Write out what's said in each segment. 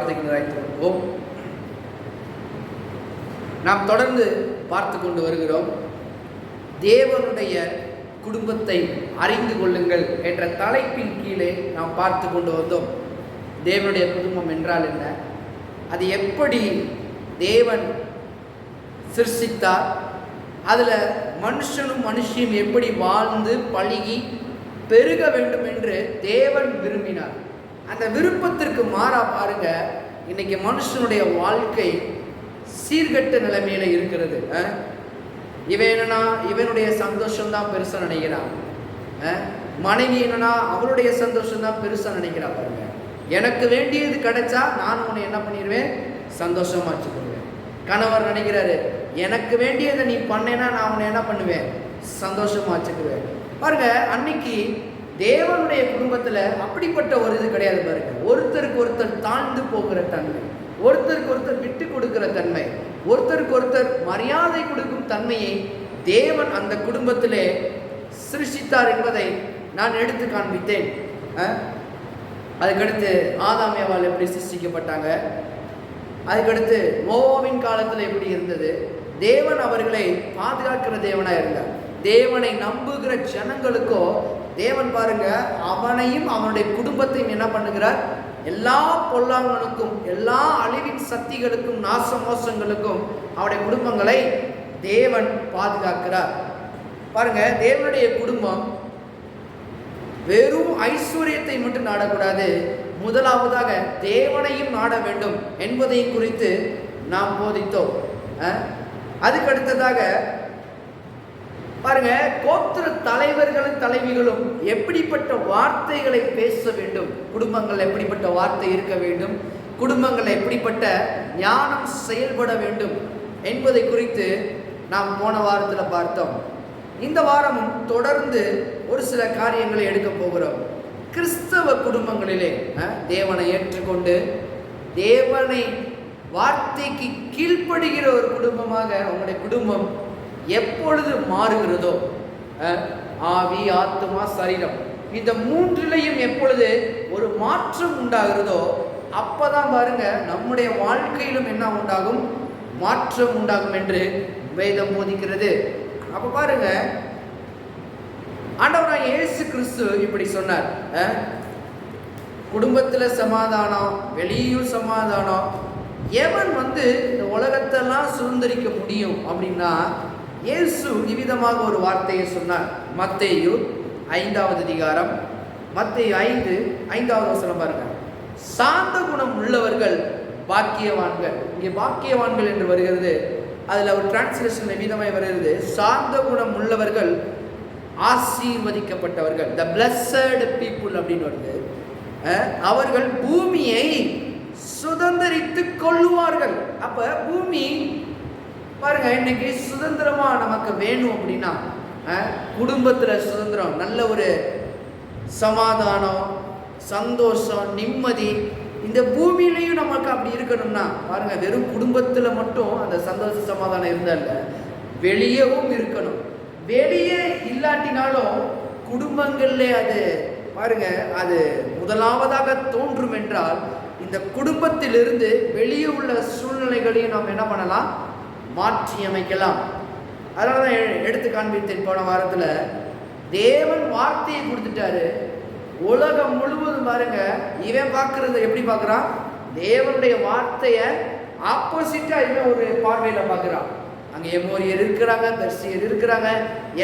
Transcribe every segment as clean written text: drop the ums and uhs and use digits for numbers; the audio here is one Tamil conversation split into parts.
வார்த்தைக்கு நிராய்த்து கொள்வோம். நாம் தொடர்ந்து பார்த்து கொண்டு வருகிறோம். தேவனுடைய குடும்பத்தை அறிந்து கொள்ளுங்கள் என்ற தலைப்பின் கீழே நாம் பார்த்து கொண்டு வந்தோம். தேவனுடைய குடும்பம் என்றால் என்ன, அது எப்படி தேவன் சிருஷ்டித்தார், அதில் மனுஷனும் மனுஷியும் எப்படி வாழ்ந்து பழகி பெருக வேண்டும் என்று தேவன் விரும்பினார். அந்த விருப்பத்திற்கு மாறா பாருங்க, இன்னைக்கு மனுஷனுடைய வாழ்க்கை சீர்கட்ட நிலைமையில இருக்கிறது. இவன் என்னன்னா இவனுடைய சந்தோஷம்தான் பெருசா நினைக்கிறான். மனைவி என்னன்னா அவருடைய சந்தோஷம்தான் பெருசா நினைக்கிறா. பாருங்க, எனக்கு வேண்டியது கிடைச்சா நான் உன்னை என்ன பண்ணிடுவேன், சந்தோஷமா வச்சுக்கொள்வேன். கணவர் நினைக்கிறாரு, எனக்கு வேண்டியதை நீ பண்ணேன்னா நான் உன்னை என்ன பண்ணுவேன், சந்தோஷமா வச்சுக்குவேன். பாருங்க, அன்னைக்கு தேவனுடைய குடும்பத்துல அப்படிப்பட்ட ஒரு இது கிடையாது. பாருங்க, ஒருத்தருக்கு ஒருத்தர் தாழ்ந்து போகிற தன்மை, ஒருத்தருக்கு ஒருத்தர் விட்டு கொடுக்கிற தன்மை, ஒருத்தருக்கு ஒருத்தர் மரியாதை கொடுக்கும் தன்மையை தேவன் அந்த குடும்பத்திலே சிருஷ்டித்தார் என்பதை நான் எடுத்து காண்பித்தேன். அதுக்கடுத்து ஆதாம் ஏவாள் எப்படி சிருஷ்டிக்கப்பட்டாங்க, அதுக்கடுத்து நோவாவின் காலத்தில் எப்படி இருந்தது, தேவன் அவர்களை பாதுகாக்கிற தேவனாக இருந்தார். தேவனை நம்புகிற ஜனங்களுக்கோ தேவன் பாருங்க அவனையும் அவனுடைய குடும்பத்தையும் என்ன பண்ணுகிறார், எல்லா பொல்லாங்கனுக்கும் எல்லா அழிவின் சக்திகளுக்கும் நாச மோசங்களுக்கும் அவருடைய குடும்பங்களை தேவன் பாதுகாக்கிறார். பாருங்க, தேவனுடைய குடும்பம் வெறும் ஐஸ்வர்யத்தை மட்டும் நாடக்கூடாது, முதலாவதாக தேவனையும் நாட வேண்டும் என்பதை குறித்து நாம் போதித்தோம். அதுக்கடுத்ததாக பாருங்க, கோத்திர தலைவர்களும் தலைவிகளும் எப்படிப்பட்ட வார்த்தைகளை பேச வேண்டும், குடும்பங்கள் எப்படிப்பட்ட வார்த்தை இருக்க வேண்டும், குடும்பங்கள் எப்படிப்பட்ட ஞானம் செயல்பட வேண்டும் என்பதை குறித்து நாம் போன வாரத்தில் பார்த்தோம். இந்த வாரமும் தொடர்ந்து ஒரு சில காரியங்களை எடுக்க போகிறோம். கிறிஸ்தவ குடும்பங்களிலே தேவனை ஏற்றுக்கொண்டு தேவனை வார்த்தைக்கு கீழ்ப்படுகிற ஒரு குடும்பமாக உங்களுடைய குடும்பம் எப்பொழுது மாறுகிறதோ, ஆவி ஆத்மா சரீரம் இந்த மூன்றிலையும் எப்பொழுது ஒரு மாற்றம் உண்டாகிறதோ அப்பதான் பாருங்க நம்முடைய வாழ்க்கையிலும் என்ன உண்டாகும், மாற்றம் உண்டாகும் என்று வேதம் போதிக்கிறது. அப்ப பாருங்க, ஆண்டவராகிய இயேசு கிறிஸ்து இப்படி சொன்னார், குடும்பத்துல சமாதானம், வெளியும் சமாதானம். எவன் இந்த உலகத்தெல்லாம் சுதந்திரிக்க முடியும் அப்படின்னா, இயேசு இவ்விதமாக ஒரு வார்த்தையை சொன்னார். மத்தேயு 5வது அதிகாரம், மத்தேயு 5:5 வசனம் பாருங்க. சாந்த குணம் உள்ளவர்கள் பாக்கியவான்கள். இங்கே பாக்கியவான்கள் என்று வருகிறது, அதுல ஒரு டிரான்ஸ்லேஷன் விதமாய் வருகிறது, சாந்த குணம் உள்ளவர்கள் ஆசீர்வதிக்கப்பட்டவர்கள், the blessed people அப்படின்னு வருது. அவர்கள் பூமியை சுதந்திரித்துக் கொள்ளுவார்கள். அப்ப பூமி பாருங்க, இன்னைக்கு சுதந்திரமா நமக்கு வேணும் அப்படின்னா குடும்பத்துல சுதந்திரம், நல்ல ஒரு சமாதானம், சந்தோஷம், நிம்மதி இந்த பூமியிலையும் நமக்கு அப்படி இருக்கணும்னா பாருங்க, வெறும் குடும்பத்துல மட்டும் அந்த சந்தோஷ சமாதானம் இருந்தால வெளியவும் இருக்கணும். வெளியே இல்லாட்டினாலும் குடும்பங்கள்ல அது பாருங்க, அது முதலாவதாக தோன்றும் என்றால் இந்த குடும்பத்திலிருந்து வெளியே உள்ள சூழ்நிலைகளையும் நாம் என்ன பண்ணலாம், மாற்றி அமைக்கலாம். அதனால தான் எடுத்து காண்பித்தேன் போன வாரத்தில். தேவன் வார்த்தையை கொடுத்துட்டாரு, உலகம் முழுவதும் பாருங்க இவன் பார்க்கறது எப்படி பார்க்குறான், தேவனுடைய வார்த்தையை ஆப்போசிட்டா இவன் ஒரு பார்வையில் பார்க்குறான். அங்கே எமோரியர் இருக்கிறாங்க, தர்சியர் இருக்கிறாங்க,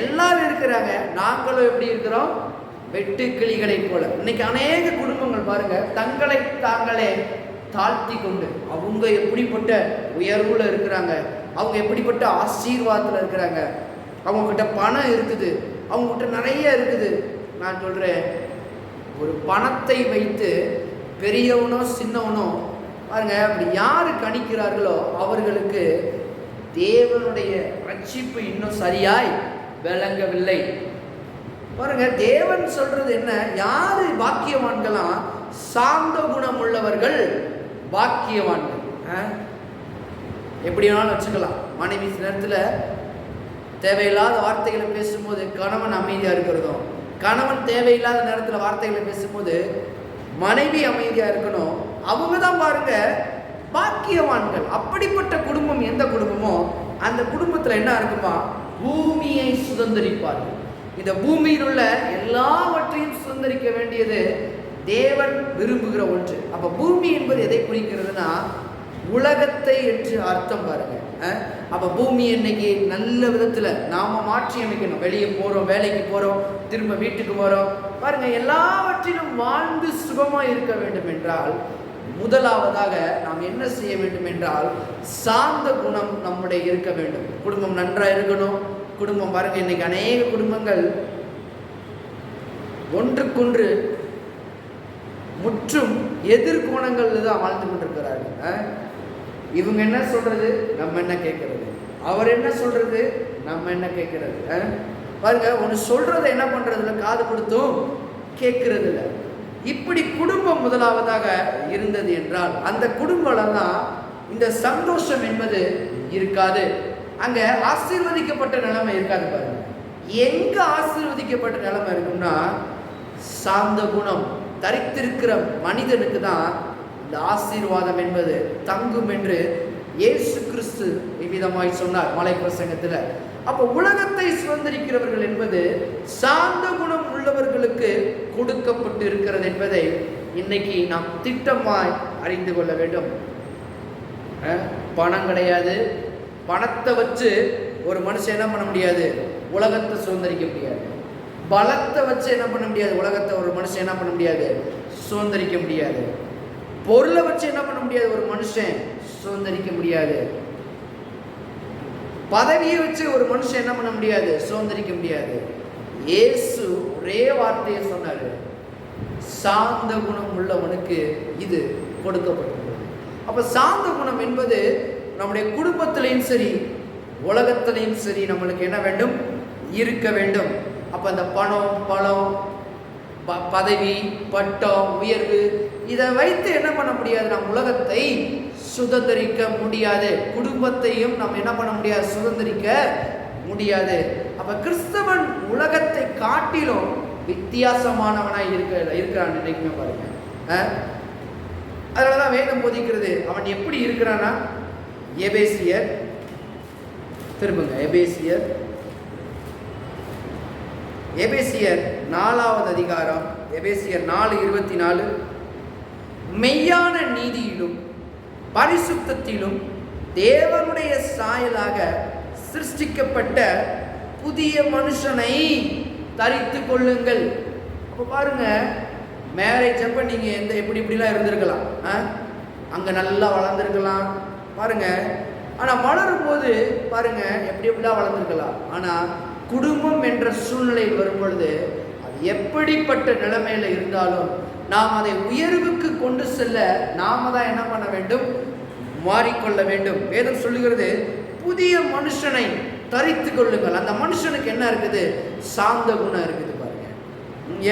எல்லாரும் இருக்கிறாங்க. நாங்களும் எப்படி இருக்கிறோம், வெட்டு கிளிகளை போல. இன்னைக்கு அநேக குடும்பங்கள் பாருங்க தங்களை தாங்களே தாழ்த்தி கொண்டு அவங்க எப்படிப்பட்ட உயர்வுல இருக்கிறாங்க, அவங்க எப்படிப்பட்ட ஆசீர்வாதத்தில் இருக்கிறாங்க, அவங்கக்கிட்ட பணம் இருக்குது, அவங்ககிட்ட நிறைய இருக்குது. நான் சொல்கிறேன், ஒரு பணத்தை வைத்து பெரியவனோ சின்னவனோ பாருங்க அப்படி யாரு கணிக்கிறார்களோ அவர்களுக்கு தேவனுடைய ரட்சிப்பு இன்னும் சரியாய் விளங்கவில்லை. பாருங்க, தேவன் சொல்றது என்ன, யாரு பாக்கியவான்களாம், சாந்த குணம் உள்ளவர்கள் பாக்கியவான்கள். எப்படி வேணாலும் வச்சுக்கலாம். மனைவி சில நேரத்தில் தேவையில்லாத வார்த்தைகளை பேசும்போது கணவன் அமைதியாக இருக்கிறதும், கணவன் தேவையில்லாத நேரத்தில் வார்த்தைகளை பேசும்போது மனைவி அமைதியா இருக்கணும். அவங்க தான் பாருங்க பாக்கியவான்கள். அப்படிப்பட்ட குடும்பம் எந்த குடும்பமோ அந்த குடும்பத்துல என்ன இருக்குமா, பூமியை சுதந்திரிப்பார்கள். இந்த பூமியில் உள்ள எல்லாவற்றையும் சுதந்திரிக்க வேண்டியது தேவன் விரும்புகிற ஒன்று. அப்ப பூமி என்பது எதை குறிக்கிறதுனா உலகத்தை என்று அர்த்தம் பாருங்க. அப்ப பூமி இன்னைக்கு நல்ல விதத்துல நாம மாற்றி அமைக்கணும். வெளியே போறோம், வேலைக்கு போறோம், திரும்ப வீட்டுக்கு போறோம் பாருங்க, எல்லாவற்றிலும் வாழ்ந்து சுகமா இருக்க வேண்டும் என்றால் முதலாவதாக நாம் என்ன செய்ய வேண்டும் என்றால் சாந்த குணம் நம்முடைய இருக்க வேண்டும். குடும்பம் நன்றாக இருக்கணும். குடும்பம் பாருங்க, இன்னைக்கு அநேக குடும்பங்கள் ஒன்றுக்கொன்று முற்றும் எதிர்கோணங்கள் தான் வாழ்ந்து கொண்டிருக்கிறார்கள். இவங்க என்ன சொல்றது, நம்ம என்ன கேட்கறது, அவர் என்ன சொல்றது, நம்ம என்ன கேட்கறது. பாருங்க, ஒன்று சொல்றதை என்ன பண்றதுல காது கொடுத்தும் கேட்கறது இல்லை. இப்படி குடும்பம் முதலாவதாக இருந்தது என்றால் அந்த குடும்பம் தான் இந்த சந்தோஷம் என்பது இருக்காது. அங்க ஆசீர்வதிக்கப்பட்ட நிலைமை இருக்காது. பாருங்க, எங்க ஆசீர்வதிக்கப்பட்ட நிலைமை இருக்கும்னா சாந்த குணம் தரித்திருக்கிற மனிதனுக்கு தான் இந்த ஆசீர்வாதம் என்பது தங்கும் என்று இயேசு கிறிஸ்து இவ்விதமாய் சொன்னார் மலை பிரசங்கத்தில். அப்போ உலகத்தை சுதந்திரிக்கிறவர்கள் என்பது சாந்த குணம் உள்ளவர்களுக்கு கொடுக்கப்பட்டு இருக்கிறது என்பதை இன்னைக்கு நாம் திட்டமாய் அறிந்து கொள்ள வேண்டும். பணம் கிடையாது, பணத்தை வச்சு ஒரு மனுஷன் என்ன பண்ண முடியாது, உலகத்தை சுதந்திரிக்க முடியாது. பலத்தை வச்சு என்ன பண்ண முடியாது, உலகத்தை ஒரு மனுஷன் என்ன பண்ண முடியாது, சுதந்திரிக்க முடியாது. பொருளை வச்சு என்ன பண்ண முடியாது, ஒரு மனுஷன் சுதந்திரிக்க முடியாது. பதவியை வச்சு ஒரு மனுஷன் என்ன பண்ண முடியாது, சுதந்திரிக்க முடியாது. இயேசு ஒரே வார்த்தையை சொன்னாரு, சாந்த குணம் உள்ளவனுக்கு இது கொடுக்கப்பட்டுள்ளது. அப்ப சாந்த குணம் என்பது நம்முடைய குடும்பத்திலையும் சரி உலகத்திலையும் சரி நம்மளுக்கு என்ன வேண்டும், இருக்க வேண்டும். அப்ப அந்த பணம், பதவி, பட்டம், உயர்வு இதை வைத்து என்ன பண்ண முடியாது, நம் உலகத்தை சுதந்திரிக்க முடியாது. குடும்பத்தையும் நாம் என்ன பண்ண முடியாது, சுதந்திரிக்க முடியாது. அப்ப கிறிஸ்தவன் உலகத்தை காட்டிலும் வித்தியாசமானவனாய் இருக்கிறான் நினைக்குமே பாருங்க. அதனாலதான் வேதம் போதிக்கிறது, அவன் எப்படி இருக்கிறான்னா எபேசியர், திரும்புங்க எபேசியர் 4வது அதிகாரம், எபேசியர் 4:24, மெய்யான நீதியிலும் பரிசுத்தத்திலும் தேவனுடைய சாயலாக சிருஷ்டிக்கப்பட்ட புதிய மனுஷனை தரித்து கொள்ளுங்கள். அப்போ பாருங்க, மேரேஜ் அப்ப நீங்க இப்படிலாம் இருந்திருக்கலாம், அங்க நல்லா வளர்ந்துருக்கலாம் பாருங்க. ஆனா வளரும் போது பாருங்க எப்படிலாம் வளர்ந்துருக்கலாம். ஆனா குடும்பம் என்ற சூழ்நிலை வரும் பொழுது அது எப்படிப்பட்ட நிலைமையில இருந்தாலும் நாம் அதை உயர்வுக்கு கொண்டு செல்ல நாம தான் என்ன பண்ண வேண்டும், மாறிக்கொள்ள வேண்டும். வேதம் சொல்லுகிறது, புதிய மனுஷனை தரித்து கொள்ளுங்கள். அந்த மனுஷனுக்கு என்ன இருக்குது, சாந்த குணம் இருக்குது. பாருங்க,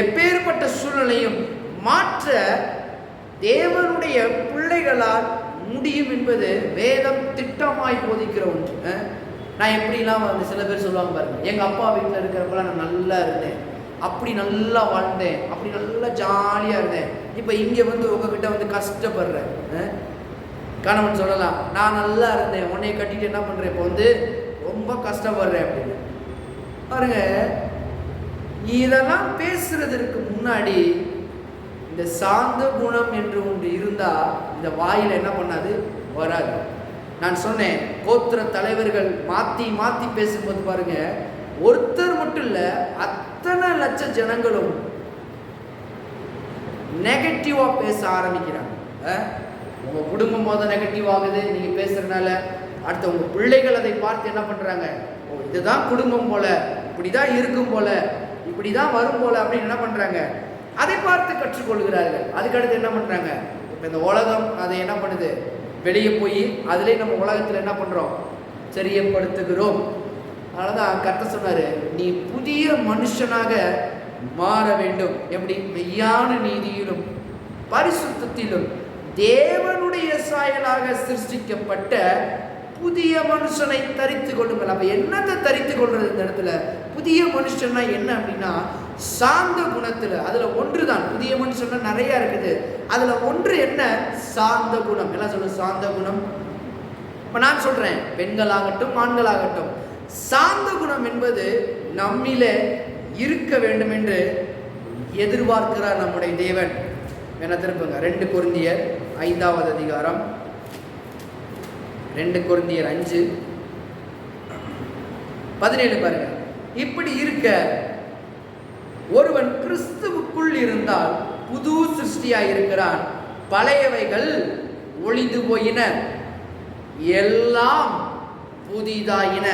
எப்பேற்பட்ட சூழ்நிலையும் மாற்ற தேவனுடைய பிள்ளைகளால் முடியும் என்பது வேதம் திட்டமாய் போதிக்கிற ஒன்று. நான் எப்படிலாம் சில பேர் சொல்லுவாங்க பாருங்க, எங்க அப்பா வீட்டில் இருக்கிறப்பெல்லாம் நான் நல்லா இருந்தேன், அப்படி நல்லா வாழ்ந்தேன், அப்படி நல்லா ஜாலியா இருந்தேன், இப்ப இங்க உங்ககிட்ட கஷ்டப்படுறேன். கணவன் சொல்லலாம், நான் நல்லா இருந்தேன், உன்னை கட்டிட்டு என்ன பண்றேன், இப்போ ரொம்ப கஷ்டப்படுறேன் அப்படின்னு. பாருங்க, இதெல்லாம் பேசுறதற்கு முன்னாடி இந்த சாந்த குணம் என்று ஒன்று இருந்தா இந்த வாயில என்ன பண்ணாது, வராது. நான் சொன்னேன், கோத்திர தலைவர்கள் மாத்தி பேசும்போது பாருங்க, ஒருத்தர் மட்டும் இல்ல, அத்தனை லட்ச ஜனங்களும் நெகட்டிவா பேச ஆரம்பிக்கிறாங்க. உங்க குடும்பம் நெகட்டிவ் ஆகுது நீங்க பேசுறதுனால. அடுத்த உங்க பிள்ளைகள் அதை பார்த்து என்ன பண்றாங்க, ஓ இதுதான் குடும்பம் போல, இப்படிதான் இருக்கும் போல, இப்படிதான் வரும் போல அப்படின்னு என்ன பண்றாங்க, அதை பார்த்து கற்றுக்கொள்கிறார்கள். அதுக்கடுத்து என்ன பண்றாங்க, இப்ப இந்த உலகம் அதை என்ன பண்ணுது, வெளியே போய் அதிலே நம்ம உலகத்துல என்ன பண்றோம், தெரியப்படுத்துகிறோம். அதனாலதான் கர்த்தர் சொன்னாரு, நீ புதிய மனுஷனாக மாற வேண்டும். எப்படி, மெய்யான நீதியிலும் பரிசுத்தத்திலும் தேவனுடைய சாயலாக சிருஷ்டிக்கப்பட்ட புதிய மனுஷனை தரித்து கொள்ளுங்கள். அப்ப என்னத்தை தரித்து கொள்றது, இந்த இடத்துல புதிய மனுஷன்னா என்ன அப்படின்னா சாந்த குணத்தில் அதுல ஒன்று தான். புதிய மனுஷன் நிறைய இருக்குது, அதுல ஒன்று என்ன? சாந்த குணம். எல்லாம் சொல்லு சாந்த குணம். இப்ப நான் சொல்றேன், பெண்களாகட்டும் ஆண்களாகட்டும், சாந்த குணம் என்பது நம்மிலே இருக்க வேண்டும் என்று எதிர்பார்க்கிறார் நம்முடைய தேவன். என்ன திருப்புங்க 2 கொரிந்தியர் 5வது அதிகாரம், 2 கொரிந்தியர் 5:17 பாருங்க. இப்படி இருக்க ஒருவன் கிறிஸ்துவுக்குள் இருந்தால் புது சிருஷ்டியாய் இருக்கிறான், பழையவைகள் ஒளிந்து போயின, எல்லாம் புதிதாயின.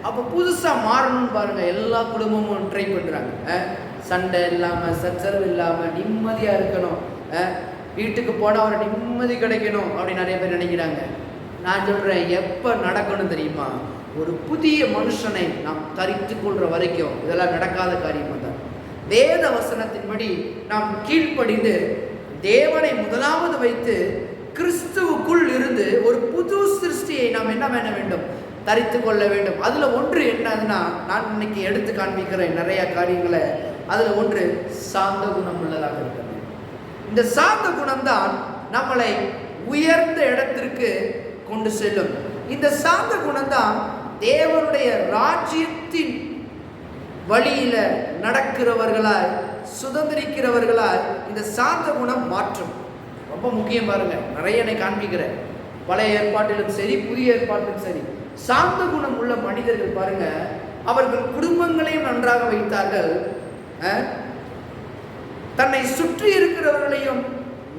அப்போ புதுசா மாறணும்னு பாருங்க. எல்லா குடும்பமும் ட்ரை பண்றாங்க. சண்டை இல்லாம, சச்சரவு இல்லாம, நிம்மதியா இருக்கணும், வீட்டுக்கு போனா ஒரு நிம்மதி கிடைக்கணும் அப்படின்னு நிறைய பேர் நினைக்கிறாங்க. நான் சொல்றேன், எப்ப நடக்கணும் தெரியுமா? ஒரு புதிய மனுஷனை நாம் தரித்து கொள்ற வரைக்கும் இதெல்லாம் நடக்காத காரியம் தான். வேத வசனத்தின்படி நாம் கீழ்ப்படிந்து தேவனை முதலாவது வைத்து கிறிஸ்துவுக்குள் இருந்து ஒரு புது சிருஷ்டியை நாம் என்ன பண்ண வேண்டும்? தரித்து கொள்ள வேண்டும். அதுல ஒன்று என்னதுன்னா, நான் இன்னைக்கு எடுத்து காண்பிக்கிறேன் நிறைய காரியங்களை. அதுல ஒன்று சாந்த குணம் உள்ளதாக இருக்கிறது. இந்த சாந்த குணம் தான் நம்மளை உயர்ந்த இடத்திற்கு கொண்டு செல்லும். இந்த சாந்த குணம் தான் தேவனுடைய ராஜ்யத்தின் வழியில நடக்கிறவர்களாய், சுதந்திரிக்கிறவர்களாய் இந்த சாந்த குணம் மாற்றும். ரொம்ப முக்கியம் பாருங்க. நிறைய காண்பிக்கிறேன், பழைய ஏற்பாட்டிலும் சரி புதிய ஏற்பாட்டிலும் சரி. சாந்த குணம் உள்ள மனிதர்கள் பாருங்க, அவர்கள் குடும்பங்களையும் நன்றாக வைத்தார்கள், தன்னை சுற்றி இருக்கிறவர்களையும்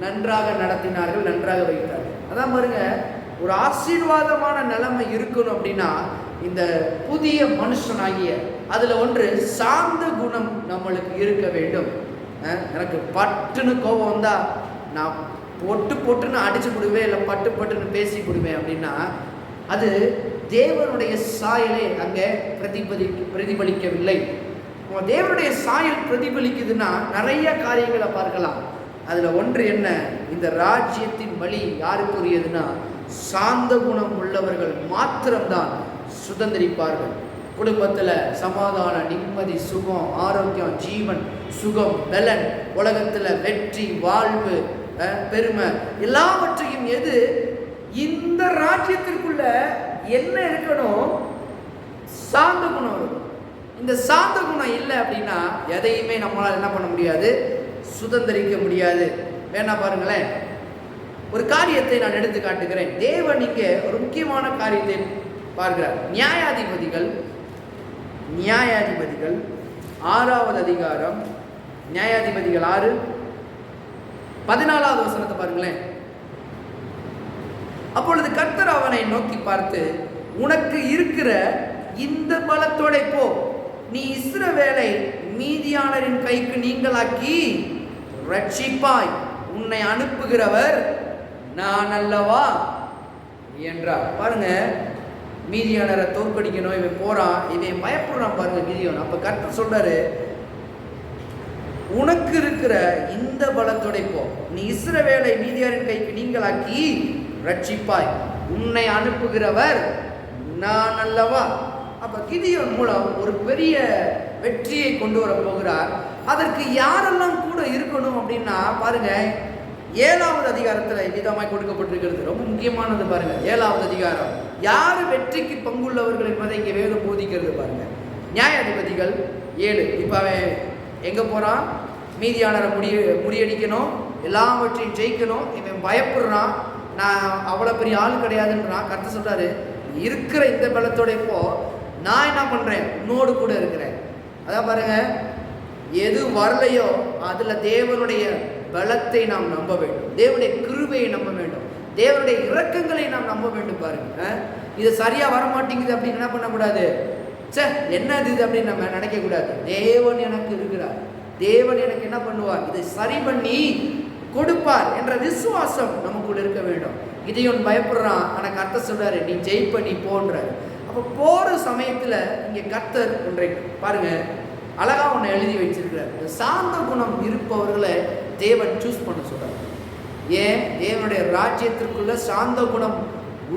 நன்றாக நடத்தினார்கள், நன்றாக வைத்தார்கள். அதான் பாருங்க, ஒரு ஆசீர்வாதமான நிலைமை இருக்கணும் அப்படின்னா இந்த புதிய மனுஷனாகிய அதுல ஒன்று சாந்த குணம் நம்மளுக்கு இருக்க வேண்டும். எனக்கு பட்டுன்னு கோபம் வந்தா நான் பொட்டுன்னு அடிச்சு விடுவேன், இல்லை பட்டுன்னு பேசி விடுவேன் அப்படின்னா அது தேவனுடைய சாயலை அங்கே பிரதிபலிக்கவில்லை. தேவனுடைய சாயல் பிரதிபலிக்குதுன்னா நிறைய காரியங்களை பார்க்கலாம். அதுல ஒன்று என்ன? இந்த ராஜ்யத்தின் வழி யாருக்குரியதுன்னா சாந்த குணம் உள்ளவர்கள் மாத்திரம்தான் சுதந்திரிப்பார்கள். குடும்பத்துல சமாதானம், நிம்மதி, சுகம், ஆரோக்கியம், ஜீவன், சுகம், பலன், உலகத்துல வெற்றி, வாழ்வு, பெருமை எல்லாவற்றையும் எது இந்த ராஜ்யத்திற்குள்ள என்ன இருக்கணும்? சாந்த குணம் இருக்கும். இந்த சாந்த குணம் இல்லை அப்படின்னா எதையுமே நம்மளால் என்ன பண்ண முடியாது? சுதந்திரிக்க முடியாது. வேணா பாருங்களேன், ஒரு காரியத்தை நான் எடுத்து காட்டுகிறேன். தேவன் இங்கே ஒரு முக்கியமான காரியத்தை பார்க்கிறார். நியாயாதிபதிகள் 6வது அதிகாரம், நியாயாதிபதிகள் 6:14 வசனத்தை பாருங்களேன். அப்பொழுது கர்த்தர் அவனை நோக்கி பார்த்து, உனக்கு இருக்கிற இந்த பலத்தோட போ, நீ இஸ்ரவேலை மீதியானரின் கைக்கு நீங்களாக்கி ரட்சிப்பாய், உன்னை அனுப்புகிறவர் நான் அல்லவா என்றார். பாருங்க, மீதியானரை தோற்கடிக்கணும், இவன் போறான், இவன் பயப்படுறான் பாருங்க மீதியான். அப்ப கர்த்தர் சொல்றாரு, உனக்கு இருக்கிற இந்த பலத்தோட போ, நீ இஸ்ரவேலை மீதியாரின் கைக்கு நீங்களாக்கி ரட்சிப்பாய், உன்னை அனுப்புகிறவர் நான் அல்லவா. அப்ப கிதியோன் மூலம் ஒரு பெரிய வெற்றியை கொண்டு வர போகிறார். அதற்கு யாரெல்லாம் கூட இருக்கணும் அப்படின்னா பாருங்க, 7வது அதிகாரத்துல விதமாய் கொடுக்கப்பட்டிருக்கிறது. ரொம்ப முக்கியமானது பாருங்க. 7வது அதிகாரம் யாரு வெற்றிக்கு பங்குள்ளவர்கள் என்பதை இங்கே வேதம் போதிக்கிறது பாருங்க. நியாயாதிபதிகள் 7. இப்ப அவன் எங்க போறான்? மீதியானரை முறியடிக்கணும், எல்லாவற்றையும் ஜெயிக்கணும். இவன் பயப்படுறான், நான் அவ்வளவு பெரிய ஆள் கிடையாதுன்றான். கர்த்தர் சொல்றாரு, இருக்கிற இந்த பலத்தோட இப்போ நான் என்ன பண்றேன்? உன்னோடு கூட இருக்கிறேன். அதான் பாருங்க, எது வரலையோ அதுல தேவனுடைய பலத்தை நாம் நம்ப வேண்டும், தேவனுடைய கிருபையை நம்ப வேண்டும், தேவனுடைய இரக்கங்களை நாம் நம்ப வேண்டும். பாருங்க, இது சரியா வரமாட்டேங்குது அப்படின்னு என்ன பண்ணக்கூடாது? என்னது இது அப்படின்னு நம்ம நினைக்க கூடாது. தேவன் எனக்கு இருக்கிறார், தேவன் எனக்கு என்ன பண்ணுவார், இதை சரி பண்ணி கொடுப்பார் என்ற விசுவாசம் நமக்குள்ள இருக்க வேண்டும். கிதியோன் பயப்படுறான், ஆனா கர்த்தர் சொல்றாரு, நீ ஜெயிப்ப, நீ போன்றாரு. அப்ப போற சமயத்துல இங்க கர்த்தர் ஒன்றை பாருங்க, அழகா ஒன்று எழுதி வச்சிருக்கிறார். சாந்த குணம் இருப்பவர்களை தேவன் சூஸ் பண்ண சொல்றாரு. ஏன்? தேவனுடைய ராஜ்யத்திற்குள்ள சாந்த குணம்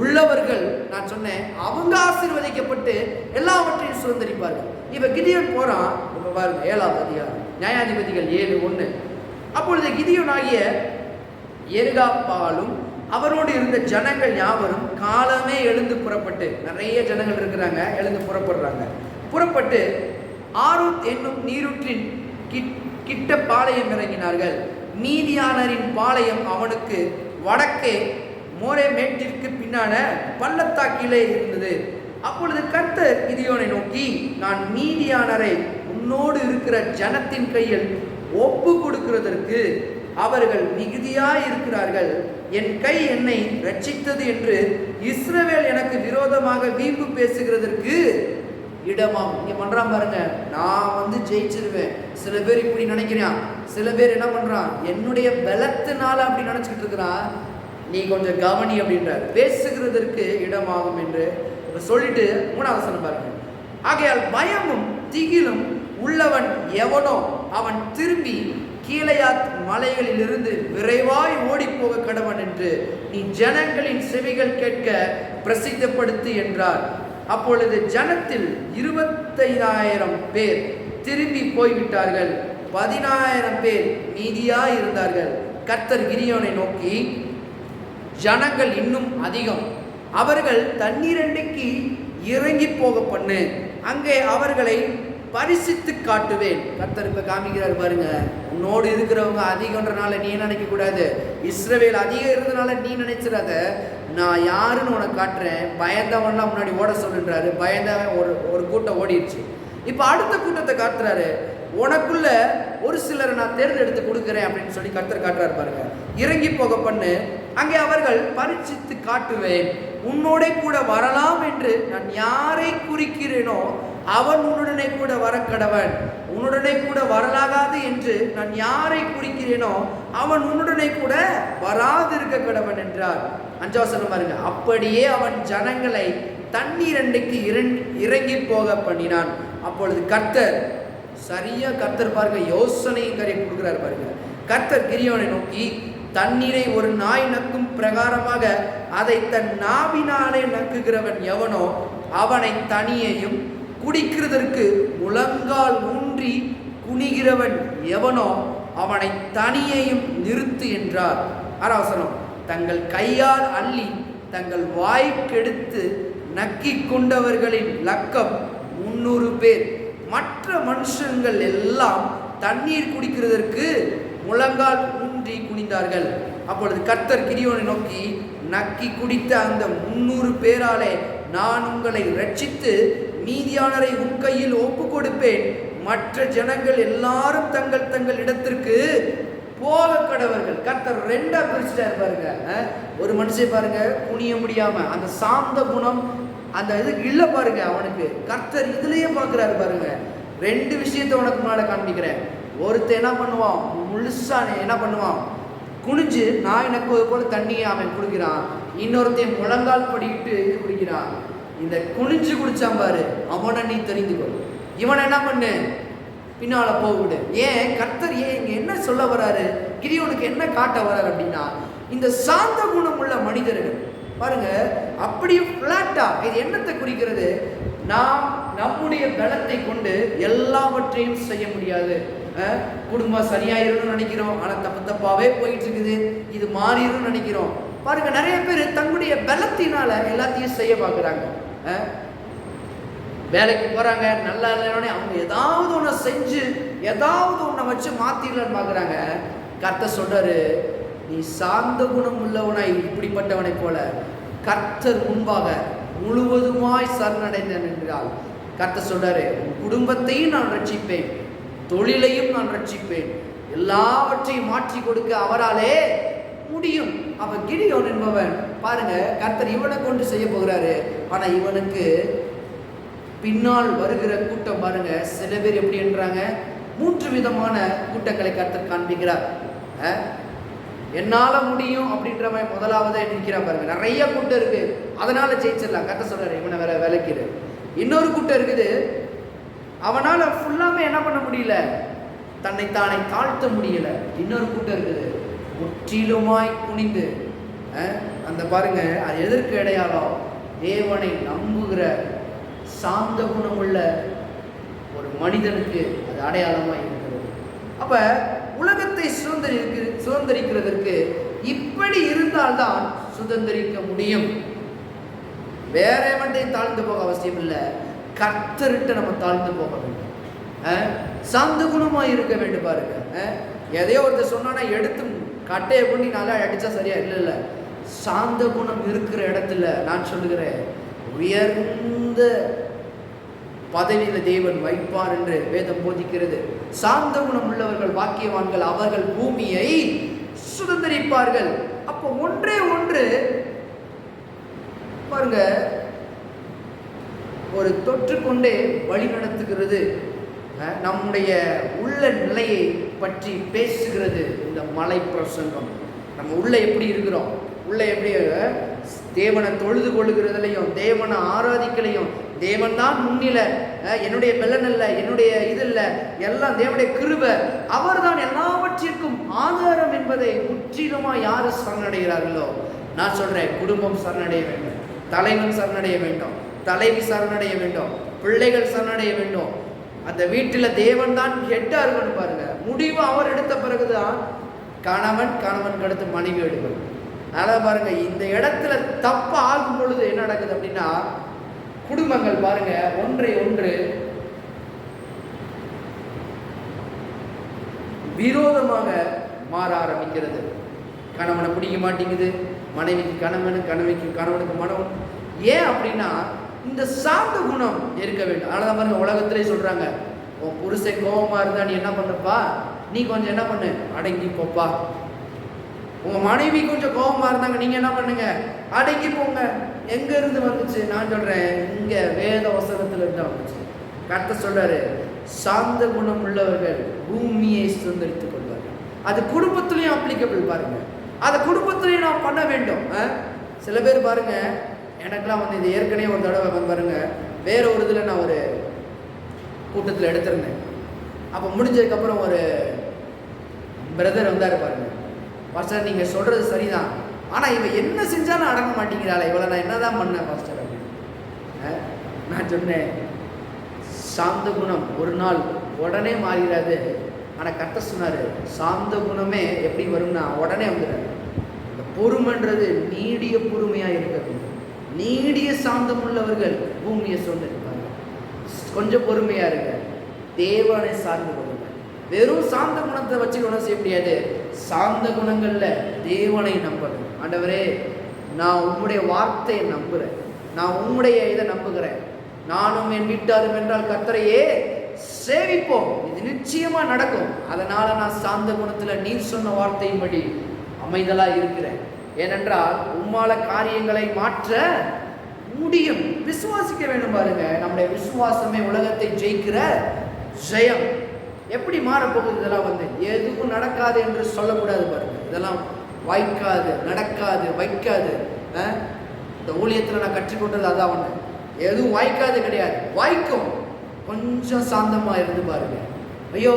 உள்ளவர்கள், நான் சொன்னேன், அவங்க ஆசீர்வதிக்கப்பட்டு எல்லாவற்றையும் சுதந்திரிப்பார்கள். இப்ப கிதியோன் போறான். இப்ப பாருங்க 7வது அதிகாரம் நியாயாதிபதிகள் 7:1. அப்பொழுது கிதியோனாகிய எருகாபாலும் அவரோடு இருந்த ஜனங்கள் யாவரும் காலமே எழுந்து புறப்பட்டு, நிறைய ஜனங்கள் இருக்கிறாங்க, எழுந்து புறப்படுறாங்க. புறப்பட்டு ஆரோத் என்னும் நீரூற்றின் கிட்ட பாளையம் இறங்கினார்கள். மீதியானரின் பாளையம் அவனுக்கு வடக்கே மோரே மேட்டிற்கு பின்னான பள்ளத்தாக்கிலே இருந்தது. அப்பொழுது கர்த்தர் கிதியோனை நோக்கி, நான் மீதியானரை உன்னோடு இருக்கிற ஜனத்தின் கையில் ஒப்பு கொடுக்கிறதற்கு அவர்கள் மிகுதியாய் இருக்கிறார்கள். என் கை என்னை ரட்சித்தது என்று இஸ்ரவேல் எனக்கு விரோதமாக வீம்பு பேசுகிறதற்கு இடமாகும். இங்க பண்றான் பாருங்க, நான் ஜெயிச்சிருவேன். சில பேர் இப்படி நினைக்கிறான், சில பேர் என்ன பண்றான், என்னுடைய பலத்தினால அப்படி நினைச்சுக்கிட்டு இருக்கிறான். நீ கொஞ்சம் கவனி அப்படின்றார். பேசுகிறதற்கு இடமாகும் என்று சொல்லிட்டு 3வது வசனம் பாருங்க. ஆகையால் பயமும் திகிலும் உள்ளவன் எவனோ அவன் திரும்பி கீலேயாத் மலைகளிலிருந்து விரைவாய் ஓடிப்போக கடவன் என்று நீ ஜனங்களின் செவிகள் கேட்க பிரசித்தப்படுத்து என்றார். அப்பொழுது ஜனத்தில் 25,000 பேர் திரும்பி போய்விட்டார்கள், 10,000 பேர் மீதியாய் இருந்தார்கள். கர்த்தர் கிதியோனை நோக்கி, ஜனங்கள் இன்னும் அதிகம், அவர்கள் தண்ணீரண்டைக்கு இறங்கி போக பண்ணு, அங்கே அவர்களை பரிசித்து காட்டுவேன். கர்த்தர் இப்ப காமிக்கிறார் பாருங்க, உன்னோடு இருக்கிறவங்க அதிகம்ன்றனால நீ நினைக்க கூடாது, இஸ்ரவேல் அதிகம் இருந்தனால நீ நினைச்சிடாத, நான் யாருன்னு உனக்கு காட்டுறேன். பயந்தவன்லாம் முன்னாடி ஓட சொல்லுன்றாரு. பயந்தவன் ஒரு கூட்டம் ஓடிடுச்சு. இப்ப அடுத்த கூட்டத்தை காட்டுறாரு. உனக்குள்ள ஒரு சிலரை நான் தேர்ந்தெடுத்து கொடுக்குறேன் அப்படின்னு சொல்லி கர்த்தர் காட்டுறாரு பாருங்க. இறங்கி போக பண்ணு, அங்கே அவர்கள் பரிசித்து காட்டுவேன். உன்னோட கூட வரலாம் என்று நான் யாரை குறிக்கிறேனோ அவன் உன்னுடனே கூட வரக்கடவன், உன்னுடனே கூட வரலாகாது என்று நான் யாரை குறிக்கிறேனோ அவன் உன்னுடனே கூட வராதிருக்க கடவன் என்றார். 5வது வசனம் பாருங்க. அப்படியே அவன் ஜனங்களை தண்ணீர் அண்டைக்கு இறங்கி போக பண்ணினான். அப்பொழுது கர்த்தர், சரியா கர்த்தர் பாருங்க யோசனையை கொடுக்கிறார் பாருங்க. கர்த்தர் கிதியோனை நோக்கி, தண்ணீரை ஒரு நாய் நக்கும் பிரகாரமாக அதை தன் நாவினாலே நக்குகிறவன் எவனோ அவனை தனியையும், குடிக்கிறதற்கு முழங்கால் ஊன்றி குனிகிறவன் எவனோ அவனை தனியையும் நிறுத்து என்றார். 6வது வசனம். தங்கள் கையால் அள்ளி தங்கள் வாய்க்கெடுத்து நக்கி கொண்டவர்களின் லக்கம் 300 பேர். மற்ற மனுஷங்கள் எல்லாம் தண்ணீர் குடிக்கிறதற்கு முழங்கால் ஊன்றி குனிந்தார்கள். அப்பொழுது கர்த்தர் கிதியோனை நோக்கி, நக்கி குடித்த அந்த 300 பேராலே நான் உங்களை ரட்சித்து மீதியானரை உன் கையில் ஒப்பு கொடுப்பேன். மற்ற ஜனங்கள் எல்லாரும் தங்கள் தங்கள் இடத்திற்கு போக கடவர்கள். கர்த்தர் 2ஆ பிரிச்சுட்டாரு பாருங்க. ஒரு மனுஷன் பாருங்க குனிய முடியாம, அந்த சாந்த குணம் அந்த இது இல்ல பாருங்க அவனுக்கு. கர்த்தர் இதுலயே பார்க்கிறாரு பாருங்க. 2 விஷயத்தை உனக்கு முன்னால காண்பிக்கிறேன். ஒருத்தன் என்ன பண்ணுவான், முழுசா என்ன பண்ணுவான், குனிஞ்சு நாய் நக்குவது போல தண்ணியை அவன் குடிக்கிறான். இன்னொருத்தையும் முழங்கால் படிக்கிட்டு இது குடிக்கிறான். இந்த குனிஞ்சு குடிச்சான் பாரு, அவனை நீ தெரிந்துக்கோ. இவன் என்ன பண்ணு, பின்னால போகுது. ஏன் கர்த்தர் இங்க என்ன சொல்ல வராரு, கிதியோனுக்கு என்ன காட்ட வராரு அப்படின்னா, இந்த சாந்த குணம் உள்ள மனிதர்கள் பாருங்க அப்படியே பிளாட்டா. இது என்னத்தை குறிக்கிறது, நாம் நம்முடைய பலத்தை கொண்டு எல்லாவற்றையும் செய்ய முடியாது. குடும்பம் சரியாயிருன்னு நினைக்கிறோம், ஆனா தப்பாவே போயிட்டு இருக்குது, இது மாறிடும் நினைக்கிறோம். பாருங்க நிறைய பேர் தங்களுடைய பலத்தினால எல்லாத்தையும் செய்ய பார்க்குறாங்க. வேலைக்கு போறாங்க, நல்லா இல்லைன்னே அவங்க ஏதாவது ஒன்று செஞ்சு ஏதாவது ஒன்றை வச்சு மாத்திடலான்னு பார்க்குறாங்க. கர்த்தர் சொல்றாரு, நீ சாந்த குணம் உள்ளவனாய் இப்படிப்பட்டவனை போல கர்த்தர் முன்பாக முழுவதுமாய் சரணடைந்தேன் என்றால், கர்த்தர் சொல்றாரு, குடும்பத்தையும் நான் ரட்சிப்பேன், தொழிலையும் நான் ரட்சிப்பேன், எல்லாவற்றையும் மாற்றி கொடுக்க அவராலே முடியும். அப்ப கிதியோன் என்பவன் பாருங்க, கர்த்தர் இவனை கொண்டு செய்ய போகிறாரு. ஆனா இவனுக்கு பின்னால் வருகிற கூட்டம் பாருங்க, சில பேர் எப்படி என்றாங்க, 3 விதமான கூட்டங்களை கர்த்தர் காண்பிக்கிறார். என்னால முடியும் அப்படின்றவன் முதலாவதா நிற்கிறான் பாருங்க. நிறைய கூட்டம் இருக்கு, அதனால ஜெயிச்சிடலாம். கர்த்தர் சொல்றாரு, இவனை வேற விளக்கிடு. இன்னொரு கூட்டம் இருக்குது, அவனால ஃபுல்லாமே என்ன பண்ண முடியல, தன்னைத்தானே தாழ்த்த முடியல. இன்னொரு கூட்டம் இருக்குது, முற்றிலுமாய் குனிந்து அந்த பாருங்க, அது எதற்கு அடையாளம், தேவனை நம்புகிற சாந்த குணமுள்ள ஒரு மனிதனுக்கு அது அடையாளமாக இருக்கிறது. அப்ப உலகத்தை சுதந்திரிக்கிறதற்கு இப்படி இருந்தால்தான் சுதந்திரிக்க முடியும். வேற எவன்டையும் தாழ்ந்து போக அவசியம் இல்லை, கர்த்தர்கிட்ட நம்ம தாழ்ந்து போக வேண்டும். சாந்த குணமா இருக்க வேண்டும். பாருங்க, எதையோ ஒருத்தர் சொன்னா எடுத்து கட்டையை கொண்டு நல்லா அடிச்சா சரியா இல்லை. சாந்த குணம் இருக்கிற இடத்துல நான் சொல்லுகிறேன், உயர்ந்த பதவியில தேவன் வைப்பார் என்று வேதம் போதிக்கிறது. சாந்த குணம் உள்ளவர்கள் பாக்கியவான்கள், அவர்கள் பூமியை சுதந்திரிப்பார்கள். அப்போ ஒன்றே ஒன்று பாருங்க, ஒரு தொற்றுக்கொண்டே வழி நடத்துகிறது, நம்முடைய உள்ள நிலையை பற்றி பேசுகிறது இந்த மலை பிரசங்கம். நம்ம உள்ள எப்படி இருக்கிறோம், உள்ள எப்படி தேவனை தொழுது கொள்ளுகிறதுலையும் தேவனை ஆராதிக்கலையும், தேவன் தான் முன்னில, என்னுடைய பலன் அல்ல, என்னுடைய இது இல்லை, எல்லாம் தேவனுடைய கிருபை, அவர் தான் எல்லாவற்றிற்கும் ஆதாரம் என்பதை முற்றிலுமாக யாரு சரணடைகிறார்களோ, நான் சொல்றேன், குடும்பம் சரணடைய வேண்டும், தலைவன் சரணடைய வேண்டும், தலைவி சரணடைய வேண்டும், பிள்ளைகள் சரணடைய வேண்டும். அந்த வீட்டில் தேவன் தான் ஹெட்டா இருக்கணும். பாருங்க, முடிவு அவர் எடுத்த பிறகுதான் கணவன் அடுத்து மனைவி எடுக்கணும். அதனால பாருங்க, இந்த இடத்துல தப்பு ஆகும் பொழுது என்ன நடக்குது அப்படின்னா, குடும்பங்கள் பாருங்க ஒன்றை ஒன்று விரோதமாக மாற ஆரம்பிக்கிறது. கணவனை பிடிக்க மாட்டேங்குது, மனைவிக்கு கணவனுக்கு மனவன். ஏன் அப்படின்னா இந்த சாந்த குணம் இருக்க வேண்டும். அதனால பாருங்க, உலகத்திலே சொல்றாங்க, உன் புருஷன் கோபமா இருந்தா நீ என்ன பண்ணப்பா, நீ கொஞ்சம் என்ன பண்ணு, அடங்கி போப்பா. உங்க மனைவி கொஞ்சம் கோபமா இருந்தாங்க, நீங்க என்ன பண்ணுங்க, அடங்கி போங்க. எங்க இருந்து வந்துச்சு? நான் சொல்றேன், இங்க வேத வசனத்துல இருந்து வந்துச்சு. கர்த்தர் சொல்றாரு, சாந்த குணம் உள்ளவர்கள் பூமியை சுதந்திரித்துக் கொள்வார்கள். அது குடும்பத்திலையும் அப்ளிகபிள். பாருங்க, அதை குடும்பத்திலையும் நான் பண்ண வேண்டும். சில பேர் பாருங்க, எனக்கெல்லாம் வந்து இது ஏற்கனவே ஒரு தடவை பாருங்க, வேற ஒரு இதில் நான் ஒரு கூட்டத்தில் எடுத்திருந்தேன். அப்போ முடிஞ்சதுக்கப்புறம் ஒரு பிரதர் வந்தார். பாருங்க, பாஸ்டர் நீங்கள் சொல்கிறது சரிதான், ஆனால் இவன் என்ன செஞ்சாலும் அடங்க மாட்டேங்கிறாள், இவளை நான் என்ன தான் பண்ணேன் பாஸ்டர் அப்படின்னு. நான் சொன்னேன், சாந்த குணம் ஒரு நாள் உடனே மாறிடாது. ஆனால் கர்த்தர் சொன்னார், சாந்த குணமே எப்படி வரும்னா உடனே வந்துடாது. இந்த பொறுமைன்றது நீடிய பொறுமையாக இருக்க வேண்டும். நீடிய சாந்தம் உள்ளவர்கள் பூமியை சொன்னிருப்பாங்க. கொஞ்சம் பொறுமையா இருக்க, தேவனை சார்ந்து கொள்ளுங்க. வெறும் சாந்த குணத்தை வச்சு ஒன்றும் செய்ய முடியாது. சாந்த குணங்கள்ல தேவனை நம்பணும். ஆண்டவரே, நான் உம்முடைய வார்த்தையை நம்புறேன், நான் உம்முடைய இதை நம்புகிறேன், நானும் என் வீட்டாரும் என்றால் கர்த்தரையே சேவிப்போம், இது நிச்சயமா நடக்கும். அதனால நான் சாந்த குணத்துல நீர் சொன்ன வார்த்தையின்படி அமைதலா இருக்கிறேன். ஏனென்றால் உம்மால காரியங்களை மாற்ற முடியும். விசுவாசிக்க வேண்டும். பாருங்க, நம்முடைய விசுவாசமே உலகத்தை ஜெயிக்கிற ஜெயம். எப்படி மாறப்போகுது? இதெல்லாம் வந்து எதுவும் நடக்காது என்று சொல்லக்கூடாது. பாருங்க, இதெல்லாம் வாய்க்காது, நடக்காது, வைக்காது. இந்த ஊழியத்தில் நான் கற்றுக்கொண்டது அதான் ஒன்று, எதுவும் வாய்க்காது கிடையாது, வாய்க்கும். கொஞ்சம் சாந்தமா இருந்து பாருங்க. ஐயோ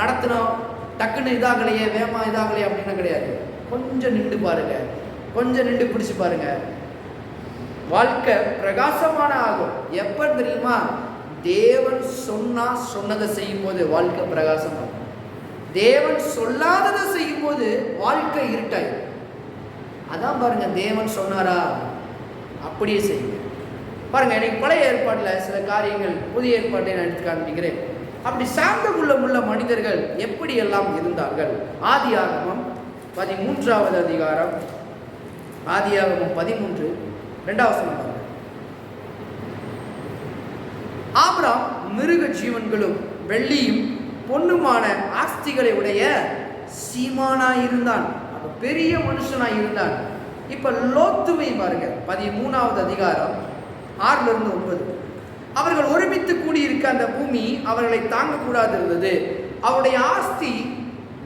நடத்தினோம், டக்குன்னு இதாகலையே, வேமா இதாகலையே அப்படின்னு கிடையாது. கொஞ்சம் நின்று பாருங்க, கொஞ்சம் நின்று பிடிச்சு பாருங்க, வாழ்க்கை பிரகாசமான ஆகும். எப்ப தெரியுமா? தேவன் சொன்னதை செய்யும் போது வாழ்க்கை பிரகாசமாகும். தேவன் சொல்லாததை செய்யும் போது வாழ்க்கை இருட்டாய். அதான் பாருங்க, தேவன் சொன்னாரா அப்படியே செய்யுங்க. பாருங்க, எனக்கு பழைய ஏற்பாட்டில் சில காரியங்கள் புதிய ஏற்பாட்டை நான் எடுத்து காண்பிக்கிறேன். அப்படி சாந்த உள்ள மனிதர்கள் எப்படி எல்லாம் இருந்தார்கள்? ஆதியாகமம் 13வது அதிகாரம், ஆதியாகமம் 13 2வது வசனம். ஆபிரகாம் மிருக ஜீவன்களும் வெள்ளியும் பொன்னுமான ஆஸ்திகளை உடைய சீமானாய் இருந்தான். அப்ப பெரிய மனுஷனாய் இருந்தான். இப்ப லோத்துவை பாருங்க, 13வது அதிகாரம் 6-9. அவர்கள் ஒருமித்து கூடியிருக்க அந்த பூமி அவர்களை தாங்கக்கூடாது இருந்தது. அவருடைய ஆஸ்தி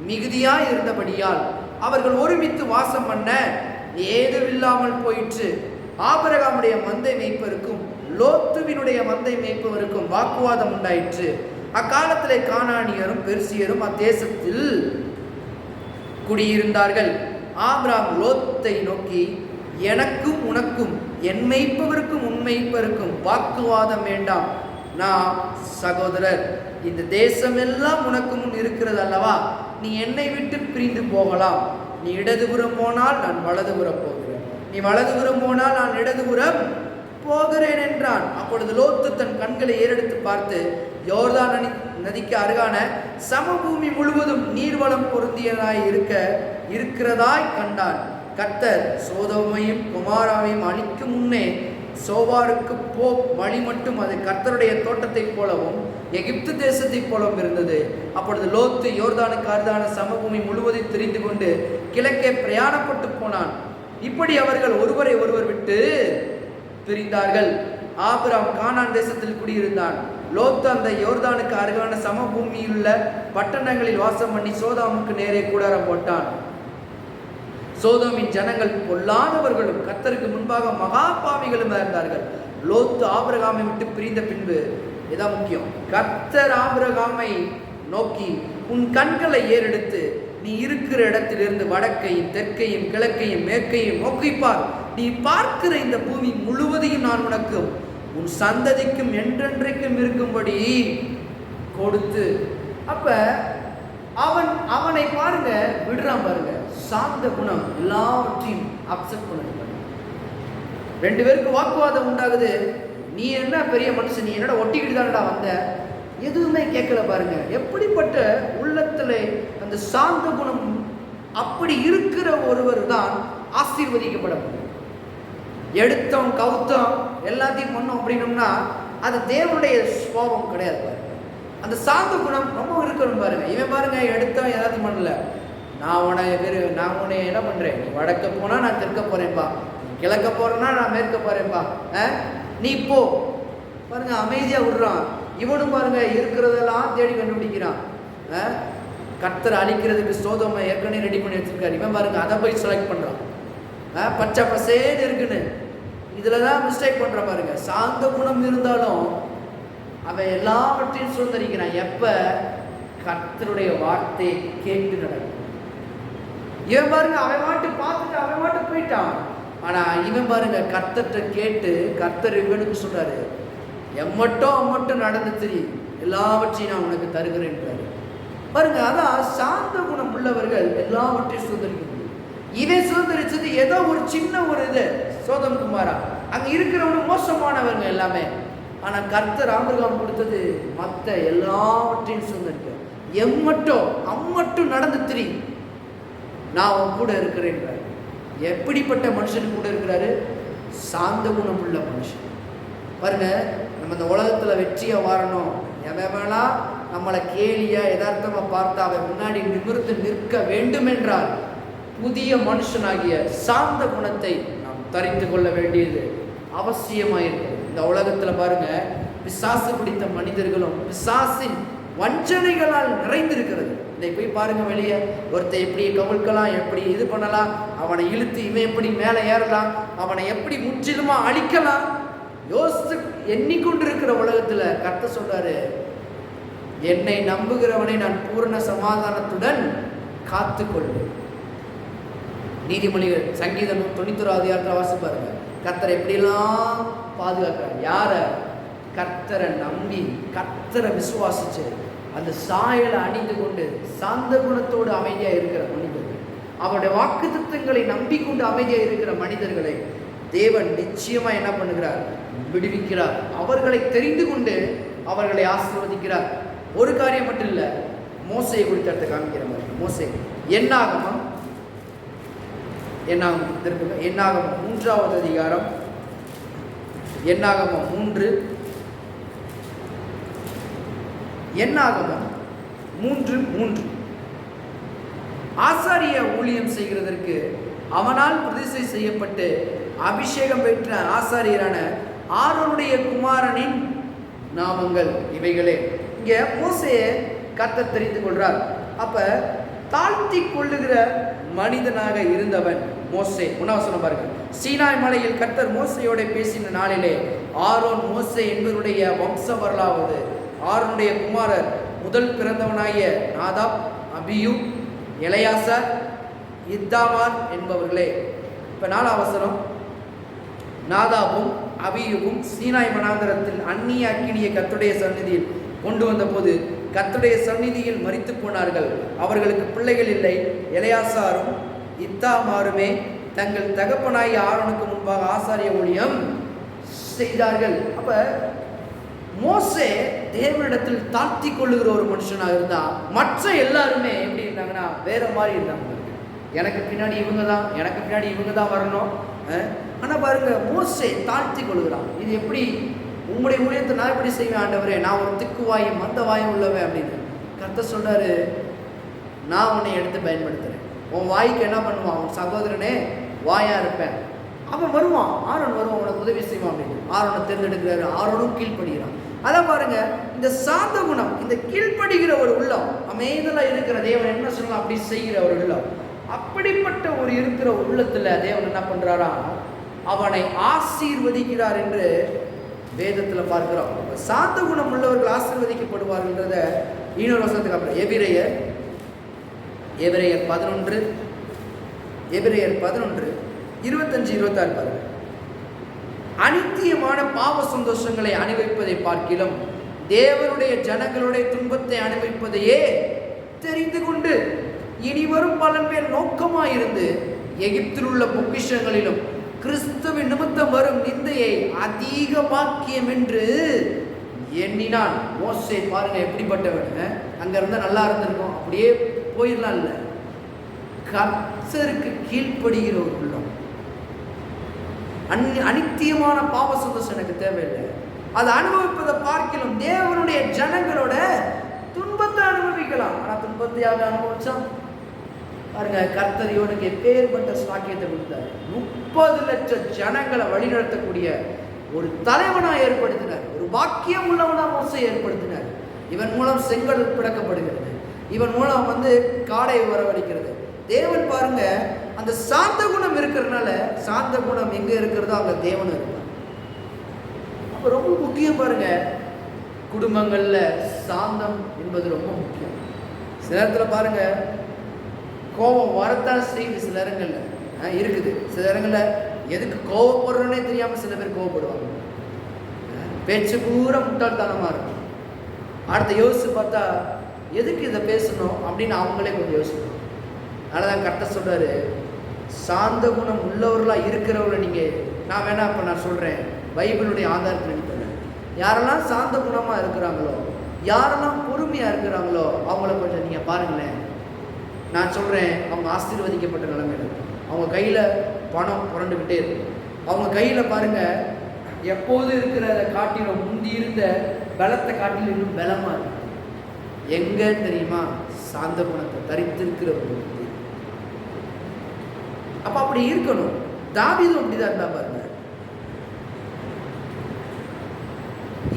மிகுதியாய் இருந்தபடியால் அவர்கள் ஒருமித்து வாசம் பண்ண ஏதுவில்லாமல் போயிற்று. ஆபிரகாமுடைய மந்தை மேய்ப்பருக்கும் லோத்துவினுடைய மந்தை மேய்ப்பவருக்கும் வாக்குவாதம் உண்டாயிற்று. அக்காலத்திலே கானானியரும் பெர்சியரும் அத்தேசத்தில் குடியிருந்தார்கள். ஆபிரகாம் லோத்தை நோக்கி, எனக்கும் உனக்கும் என் மேய்ப்பவருக்கும் உன் மேய்ப்பருக்கும் வாக்குவாதம் வேண்டாம், நாம் சகோதரர். இந்த தேசம் எல்லாம் உனக்கு முன் இருக்கிறது அல்லவா, நீ என்னை விட்டு பிரிந்து போகலாம். நீ இடதுபுறம் போனால் நான் வலதுபுறம் போகிறேன், நீ வலதுபுறம் போனால் நான் இடதுபுறம் போகிறேன் என்றான். அப்பொழுது லோத்து தன் கண்களை ஏறெடுத்து பார்த்து யோர்தான் நதிக்கு அருகான சமபூமி முழுவதும் நீர்வளம் பொருந்தியதாய் இருக்கிறதாய் கண்டான். கர்த்தர் சோதோமையும் குமாராவையும் அழிக்கும் முன்னே சோவாருக்கு வழி மட்டும் அது கர்த்தருடைய தோட்டத்தைப் போலவும் எகிப்து தேசத்தைப் போலவும் இருந்தது. அப்பொழுது லோத்து யோர்தானுக்கு அருகான சமபூமி முழுவதையும் தெரிந்து கொண்டு கிழக்கே பிரயாணப்பட்டு போனான். இப்படி அவர்கள் ஒருவரை ஒருவர் விட்டு பிரிந்தார்கள். ஆபிரகாம் கானான் தேசத்தில் குடியிருந்தான். லோத்து அந்த யோர்தானுக்கு அருகான சமபூமியில் உள்ள பட்டணங்களில் வாசம் பண்ணி சோதோமுக்கு நேரே கூடாரம் போட்டான். சோதோமின் ஜனங்கள் பொல்லாதவர்களும் கர்த்தருக்கு முன்பாக மகா பாவிகளும் இருந்தார்கள். லோத்து ஆபிரகாமை விட்டு பிரிந்த பின்பு, இதான் முக்கியம், கர்த்தர் ஆபிரகாமை நோக்கி, உன் கண்களை ஏறெடுத்து நீ இருக்கிற இடத்திலிருந்து வடக்கையும் தெற்கையும் கிழக்கையும் மேற்கையும் நோக்கிப்பார். நீ பார்க்கிற இந்த பூமி முழுவதையும் நான் உனக்கும் உன் சந்ததிக்கும் என்றென்றைக்கும் இருக்கும்படி கொடுத்து. அப்ப அவனை பாருங்க, விடுறான் பாருங்க. சாந்த குணம் எல்லாவற்றையும் அப்செட் பண்ண. ரெண்டு பேருக்கு வாக்குவாதம் உண்டாகுது. நீ என்ன பெரிய மனுஷன், நீ என்னோட ஒட்டிக்கிட்டு தானடா வந்த, எதுவுமே கேட்கல பாருங்க. எப்படிப்பட்ட உள்ளத்துல அந்த சாந்த குணம் அப்படி இருக்கிற ஒருவர் தான் ஆசீர்வதிக்கப்பட முடியும். எடுத்தோம் கவுத்தம் எல்லாத்தையும் பண்ணோம் அப்படின்னோம்னா அது தேவனுடைய சுபாவம் கிடையாது பாருங்க. அந்த சாந்த குணம் ரொம்ப இருக்கணும் பாருங்க. இவன் பாருங்க, எடுத்தவன் எல்லாத்தையும் பண்ணல. நான் உன்னை என்ன பண்றேன், நீ வடக்க போனா நான் தெற்க போறேன்பா, கிழக்க போறேன்னா நான் மேற்க போறேன்பா, நீ போ பாருங்க. அமைதியா விடுறான். இவனும் பாருங்க இருக்கிறதெல்லாம் தேடி கண்டுபிடிக்கிறான். கர்த்தர் அழிக்கிறதுக்கு சோதோமை ஏற்கனவே ரெடி பண்ணி வச்சிருக்காரு. இவன் பாருங்க அதை போய் செலக்ட் பண்றான். பச்சை பசேன்னு இருக்குன்னு இதுலதான் மிஸ்டேக் பண்ற பாருங்க. சாந்த குணம் இருந்தாலும் அவன் எல்லாவற்றையும் சுதந்திரிக்கிறான். எப்ப கர்த்தருடைய வார்த்தையை கேட்டு நடக்கும். இவன் பாருங்க அவன் மாட்டு பார்த்துட்டு அவன் மாட்டு போயிட்டான். ஆனா இவன் பாருங்க கர்த்தர்கிட்ட கேட்டு கர்த்தர் இவனுக்கு சொல்றாரு, அம்மட்டும் நடந்து தெரியும், எல்லாவற்றையும் நான் உனக்கு தருகிறேன் பாருங்க. அதான் சாந்த குணம் உள்ளவர்கள் எல்லாவற்றையும் சுதந்திரிக்க முடியும். இவன் சுதந்திரிச்சது ஏதோ ஒரு சின்ன ஒரு இது. சோதம் குமாரா அங்க இருக்கிறவங்க மோசமானவங்க எல்லாமே. ஆனா கர்த்தர் ஆபிரகாம் கொடுத்தது மற்ற எல்லாவற்றையும் சுதந்திரிக்க. அம்மட்டும் நடந்து தெரியும், நான் அவன் கூட இருக்கிறேன். எப்படிப்பட்ட மனுஷன் கூட இருக்கிறாரு? சாந்த குணம் உள்ள மனுஷன் பாருங்க. நம்ம இந்த உலகத்துல வெற்றியா வாழணும், எவெல்லாம் நம்மளை கேலியா யதார்த்தமா பார்த்தா அவன் முன்னாடி நிமிர்ந்து நிற்க வேண்டும் என்றால் புதிய மனுஷனாகிய சாந்த குணத்தை நாம் தரித்து கொள்ள வேண்டியது அவசியமாயிருக்கு. இந்த உலகத்துல பாருங்க, பிசாசு பிடித்த மனிதர்களும் பிசாசின் வஞ்சனைகளால் நிறைந்திருக்கிறது. இதை போய் பாருங்க, வெளியே ஒருத்தர் எப்படி கவிழ்க்கலாம், எப்படி இது பண்ணலாம், அவனை இழுத்து இவன் எப்படி மேலே ஏறலாம், அவனை எப்படி முற்றிலுமா அழிக்கலாம், யோசித்து எண்ணிக்கொண்டிருக்கிற உலகத்துல கர்த்தர் சொல்றாரு, என்னை நம்புகிறவனை நான் பூரண சமாதானத்துடன் காத்துக்கொள்வேன். நீதிமொழிகள் சங்கீதம் 91 வாசிப்பாருங்க. கர்த்தரை எப்படியெல்லாம் பாதுகாக்கிறார். யார? கர்த்தரை நம்பி கர்த்தரை விசுவாசிச்சு அந்த சாயலை அணிந்து கொண்டு சாந்த குணத்தோடு அமைதியா இருக்கிற மனிதர்கள், அவருடைய வாக்குத்தத்தங்களை நம்பிக்கொண்டு அமைதியா இருக்கிற மனிதர்களை தேவன் நிச்சயமா என்ன பண்ணுகிறார்? விடுவிக்கிறார். அவர்களை தெரிந்து கொண்டு அவர்களை ஆசீர்வதிக்கிறார். ஒரு காரியம் மட்டும் இல்ல, மோசையை குறித்து அடுத்து காமிக்கிற மாதிரி. மோசே என்னாகமம் 3வது அதிகாரம், என்னாகமம் 3 ஆசாரிய ஊழியம் செய்கிறதற்கு அவனால் பிரதிஷ்டை செய்யப்பட்டு அபிஷேகம் பெற்ற ஆசாரியரான ஆரோனுடைய குமாரனின் நாமங்கள் இவைகளே. இங்க மோசேயை கர்த்தர் தெரிந்து கொள்றார். அப்ப தாழ்த்தி கொள்ளுகிற மனிதனாக இருந்தவன் மோசே. உணவசனம் பாருங்க. சீனாய் மலையில் கர்த்தர் மோசையோட பேசின நாளிலே ஆரோன் மோசே என்பவருடைய வம்ச வரலாவது. ஆரோனுடைய குமாரர் முதல் பிறந்தவனாகிய நாதாப், அபியூ, எலையாசார், இத்தாமார் என்பவர்களே. இப்ப 4ஆம் வசனம். நாதாபும் அபியூவும் சீனாய் மனாந்தரத்தில் அந்நிய அக்கினியை கர்த்தருடைய சந்நிதியில் கொண்டு வந்தபோது கர்த்தருடைய சந்நிதியில் மரித்து போனார்கள். அவர்களுக்கு பிள்ளைகள் இல்லை. எலெயாசாரும் இத்தாமாருமே தங்கள் தகப்பனாய் ஆரோனுக்கு முன்பாக ஆசாரிய ஊழியம் செய்தார்கள். அப்ப மோசே தேவனிடத்தில் தாழ்த்தி கொள்ளுகிற ஒரு மனுஷனாக இருந்தா, மற்ற எல்லாருமே எப்படி இருந்தாங்கன்னா வேற மாதிரி இருந்தாங்க. எனக்கு பின்னாடி இவங்க தான், எனக்கு பின்னாடி இவங்க தான் வரணும். ஆனா பாருங்க, மோசே தாழ்த்தி கொள்கிறான். இது எப்படி உங்களுடைய ஊழியத்தை நான் எப்படி செய்வேன் ஆண்டவரே, நான் ஒரு திக்கு வாயும் மந்த வாயும் உள்ளவன் அப்படின்னு. கர்த்தர் சொல்றாரு, நான் உன்னை எடுத்து பயன்படுத்துறேன். உன் வாய்க்கு என்ன பண்ணுவான், உன் சகோதரனே வாயா இருப்பேன். அவன் வருவான், ஆரோன் வருவான், உனக்கு உதவி செய்வான் அப்படின்னு. ஆரோனை தேர்ந்தெடுக்கிறாரு, ஆரோனும் கீழ்ப்படுகிறான். அதான் பாருங்க, இந்த சாந்த குணம், இந்த கீழ்ப்படுகிற ஒரு உள்ளம், அமைதலா இருக்கிற தேவன் என்ன சொல்லலாம் அப்படி செய்கிற ஒரு உள்ளம், அப்படிப்பட்ட ஒரு இருக்கிற உள்ளத்துல தேவன் என்ன பண்றாரா, அவனை ஆசீர்வதிக்கிறார் என்று வேதத்துல பார்க்கிறோம். சாந்த குணம் உள்ளவர்கள் ஆசீர்வதிக்கப்படுவார்ன்றத இன்னொரு வசனத்துக்கு அப்புறம் எபிரேயர் 11 25 26 பாருங்க. அநித்தியமான பாவ சந்தோஷங்களை அனுபவிப்பதை பார்க்கிலும் தேவனுடைய ஜனங்களுடைய துன்பத்தை அனுபவிப்பதையே தெரிந்து கொண்டு இனிவரும் பலன் மேல் நோக்கமாயிருந்து எகிப்தில் உள்ள பொக்கிஷங்களிலும் கிறிஸ்துவின் நிமித்தம் வரும் நிந்தையை அதிக பாக்கியம் என்று எண்ணினான். மோசே பாருங்க எப்படிப்பட்டவன், அங்க இருந்தா நல்லா இருந்திருக்கும், அப்படியே போயிடலாம். இல்லை, கர்த்தருக்கு கீழ்ப்படுகிற ஒரு உள்ளம். அநித்தியமான பாவ சந்தோஷம் எனக்கு தேவையில்லை, அதை அனுபவிப்பதை பார்க்கலாம் தேவனுடைய ஜனங்களோட துன்பத்தை அனுபவிக்கலாம். ஆனா துன்பத்தையாக அனுபவிச்சான் பாருங்க, கர்த்தர் இவனுக்கு எப்பேற்பட்ட சாக்கியத்தை கொடுத்தார். 30 லட்சம் ஜனங்களை வழிநடத்தக்கூடிய ஒரு தலைவனா ஏற்படுத்தினார். ஒரு பாக்கியம் உள்ளவனா மோசை ஏற்படுத்தினார். இவன் மூலம் செங்கல் பிளக்கப்படுகிறது, இவன் மூலம் காடை வரவழைக்கிறது. தேவன் பாருங்க, அந்த சாந்த குணம் இருக்கிறதுனால, சாந்த குணம் எங்க இருக்கிறதோ அங்க தேவன் இருப்பார். அப்ப ரொம்ப முக்கியம் பாருங்க, குடும்பங்கள்ல சாந்தம் என்பது ரொம்ப முக்கியம். சில நேரத்துல பாருங்க கோபம் வரத்தான் செய்யுது, சில நேரங்கள்ல இருக்குது. சில நேரங்கள்ல எதுக்கு கோபப்படுறோன்னே தெரியாம சில பேர் கோபப்படுவாங்க. பேச்சு பூரா முட்டாள்தனமா இருக்கும். அடுத்த யோசிச்சு பார்த்தா எதுக்கு இதை பேசணும் அப்படின்னு அவங்களே கொஞ்சம் யோசிக்கணும். அதனாலதான் கர்த்தர் சொல்றாரு, சாந்த குணம் உள்ளவர்களா இருக்கிறவங்கள நீங்க, நான் வேணா இப்ப நான் சொல்றேன், பைபிளுடைய ஆதாரத்தில் அடிப்பேன். யாரெல்லாம் சாந்த குணமா இருக்கிறாங்களோ, யாரெல்லாம் பொறுமையா இருக்கிறாங்களோ அவங்கள கொஞ்சம் நீங்க பாருங்களேன். நான் சொல்றேன், அவங்க ஆசீர்வதிக்கப்பட்ட நிலைமையில இருக்கும். அவங்க கையில பணம் புரண்டுகிட்டே இருக்கும். அவங்க கையில பாருங்க எப்போது இருக்கிறத காட்டிலும் முந்தி இருந்த பலத்தை காட்டிலும் இன்னும் பலமா இருக்கு. எங்க தெரியுமா? சாந்த குணத்தை தரித்திருக்கிறவர்கள். அப்ப அப்படி இருக்கணும். தாவீதும் அப்படிதான் இருந்தா பாருங்க.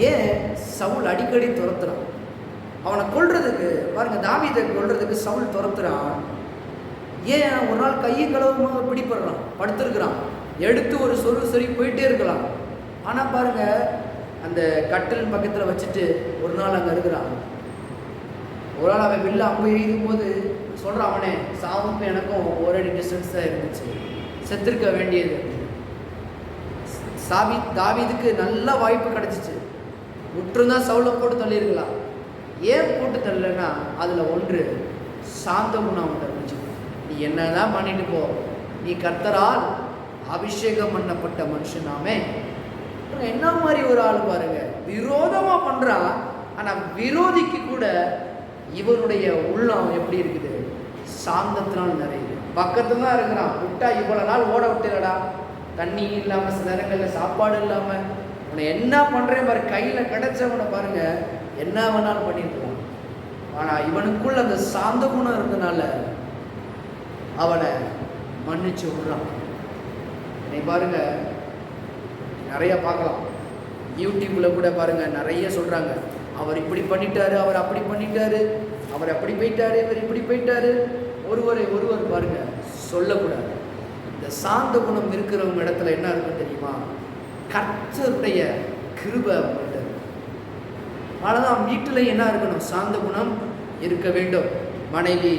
ஏன் சவுல் அடிக்கடி துரத்துறான் அவனை கொல்றதுக்கு? பாருங்க, தாவீதை கொல்றதுக்கு சவுல் துரத்துறான். ஏன்? ஒரு நாள் கையை களவுமாக பிடிப்படுறான், படுத்திருக்கிறான், எடுத்து ஒரு சரி போயிட்டே இருக்கலாம். ஆனா பாருங்க, அந்த கட்டில் பக்கத்துல வச்சுட்டு ஒரு நாள் அங்க இருக்கிறான். ஒரு நாள் அவன் வில்ல அம்பு எய்தும் போது சொல்றான், அவனே சாவுக்கும் எனக்கும் ஒரு அடி டிஸ்டன்ஸ் தான் இருந்துச்சு, செத்துருக்க வேண்டியது. தாவீதுக்கு நல்ல வாய்ப்பு கிடைச்சிச்சு. முற்றும்தான் சவுலை போட்டு தள்ளியிருக்கலாம். ஏன் போட்டு தள்ளலைன்னா அதுல ஒன்று சாந்த குணம் அவன் இருந்துச்சு. நீ என்னதான் பண்ணிட்டு போ, நீ கர்த்தரால் அபிஷேகம் பண்ணப்பட்ட மனுஷனாமே. என்ன மாதிரி ஒரு ஆள் பாருங்க, விரோதமா பண்றான். ஆனா விரோதிக்கு கூட இவனுடைய உள்ளம் எப்படி இருக்குது? சாந்தத்தினால் நிறையுது. பக்கத்துல தான் இருக்கிறான். விட்டா இவ்வளவு நாள் ஓட விட்டுலடா, தண்ணி இல்லாம, சில நேரங்கள்ல சாப்பாடு இல்லாம, உன்னை என்ன பண்றேன் பாரு, கையில கிடைச்சவனை பாருங்க என்ன வேணாலும் பண்ணிருக்கலாம். ஆனா இவனுக்குள்ள அந்த சாந்த குணம் இருந்தனால அவனை மன்னிச்சு விடுறான். நீ பாருங்க, நிறைய பார்க்கலாம். யூடியூப்ல கூட பாருங்க, நிறைய சொல்றாங்க, அவர் இப்படி பண்ணிட்டாரு, அவர் அப்படி பண்ணிட்டாரு, அவர் அப்படி போயிட்டாரு, இவர் இப்படி போயிட்டாரு. ஒருவர் பாருங்க சொல்லக்கூடாது. இந்த சாந்த குணம் இருக்கிறவங்க இடத்துல என்ன இருக்கும் தெரியுமா? கர்த்தருடைய கிருபை அவங்கள்ட்ட. அதனால்தான் வீட்டில் என்ன இருக்கணும்? சாந்த குணம் இருக்க வேண்டும். மனைவி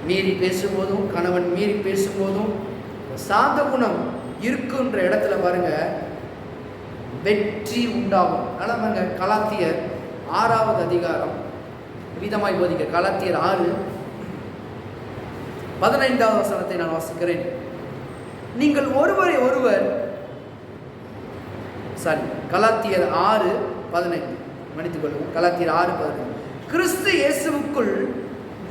மீறி பேசும்போதும், கணவன் மீறி பேசும்போதும் சாந்த குணம் இருக்குன்ற இடத்துல பாருங்க வெற்றி உண்டாகும். அதனால பாருங்க, கலாத்தியர் 6வது அதிகாரம் விதமாய் போதிக்க. கலாத்தியர் 6:15 வசனத்தை நான் வாசிக்கிறேன். நீங்கள் ஒருவரை ஒருவர் கலாத்தியர் 6:15 மன்னித்துக் கொள்ளுங்கள். கலாத்தியர் 6:15 கிறிஸ்து இயேசுவுக்குள்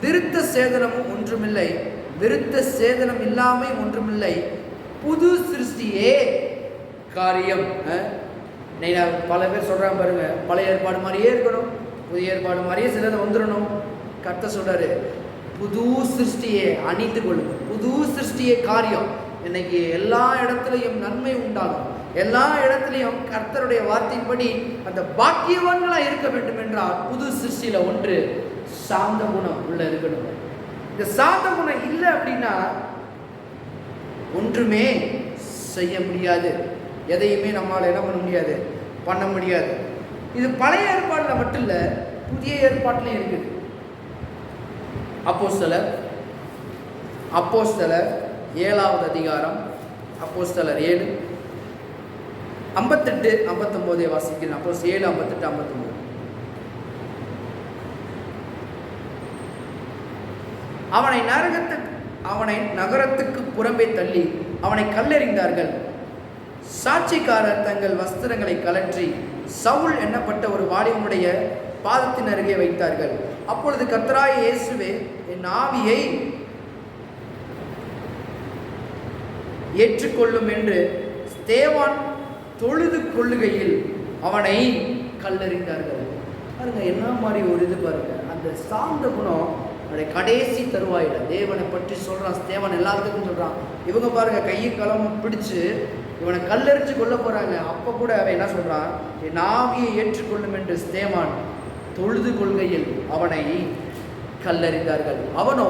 விருத்த சேதனமும் ஒன்றுமில்லை, விருத்த சேதனம் இல்லாமை ஒன்றுமில்லை, புது சிருஷ்டியே காரியம். பல பேர் சொல்றாங்க பாருங்க, பழைய ஏற்பாடு மாதிரியே இருக்கணும், புதிய ஏற்பாடு மாதிரியே சிலது வந்துடணும். கர்த்தர் சொல்றாரு, புது சிருஷ்டியை அணிந்து கொள்ளுங்க, புது சிருஷ்டியே காரியம். இன்னைக்கு எல்லா இடத்துலையும் நன்மை உண்டாகும், எல்லா இடத்துலையும் கர்த்தருடைய வார்த்தையின்படி அந்த பாக்கியவான்களா இருக்க வேண்டும் என்றால் புது சிருஷ்டியில ஒன்று சாந்த குணம் உள்ள இருக்கணும். இந்த சாந்த குணம் இல்லை அப்படின்னா ஒன்றுமே செய்ய முடியாது, எதையுமே நம்மளால் என்ன பண்ண முடியாது, பண்ண முடியாது. இது பழைய ஏற்பாட்டில் மட்டும் இல்லை, புதிய ஏற்பாட்டிலையும் இருக்குது. அப்போஸ்தலர் 7வது அதிகாரம், அப்போஸ்தலர் 7:58-59 வாசிக்கிறேன். அப்போ 7:58-59 அவனை நகரத்துக்கு புறம்பே தள்ளி அவனை கல்லெறிந்தார்கள். சாட்சிக்காரர் தங்கள் வஸ்திரங்களை கலற்றி சவுல் எண்ணப்பட்ட ஒரு வாலிபனுடைய பாதத்தின் அருகே வைத்தார்கள். அப்பொழுது கர்த்தராகிய இயேசுவே, என் ஆவியை ஏற்றுக்கொள்ளும் என்று ஸ்தேவான் தொழுது கொள்ளுகையில் அவனை கல்லெறிந்தார்கள். பாருங்க என்ன மாதிரி ஒரு இது பாருங்க. அந்த சாந்த குணம் கடைசி தருவாயில தேவனை பற்றி சொல்றான். ஸ்தேவான் எல்லாத்துக்கும் சொல்றான். இவங்க பாருங்க கையும் களமும் பிடிச்சு இவனை கல்லெறிஞ்சு கொள்ள போறாங்க. அப்ப கூட அவன் என்ன சொல்றான், என் ஆவியை ஏற்றுக்கொள்ளும் என்று ஸ்தேவான் தொழுது கொள்கையில் அவனை கல்லெறிந்தார்கள். அவனோ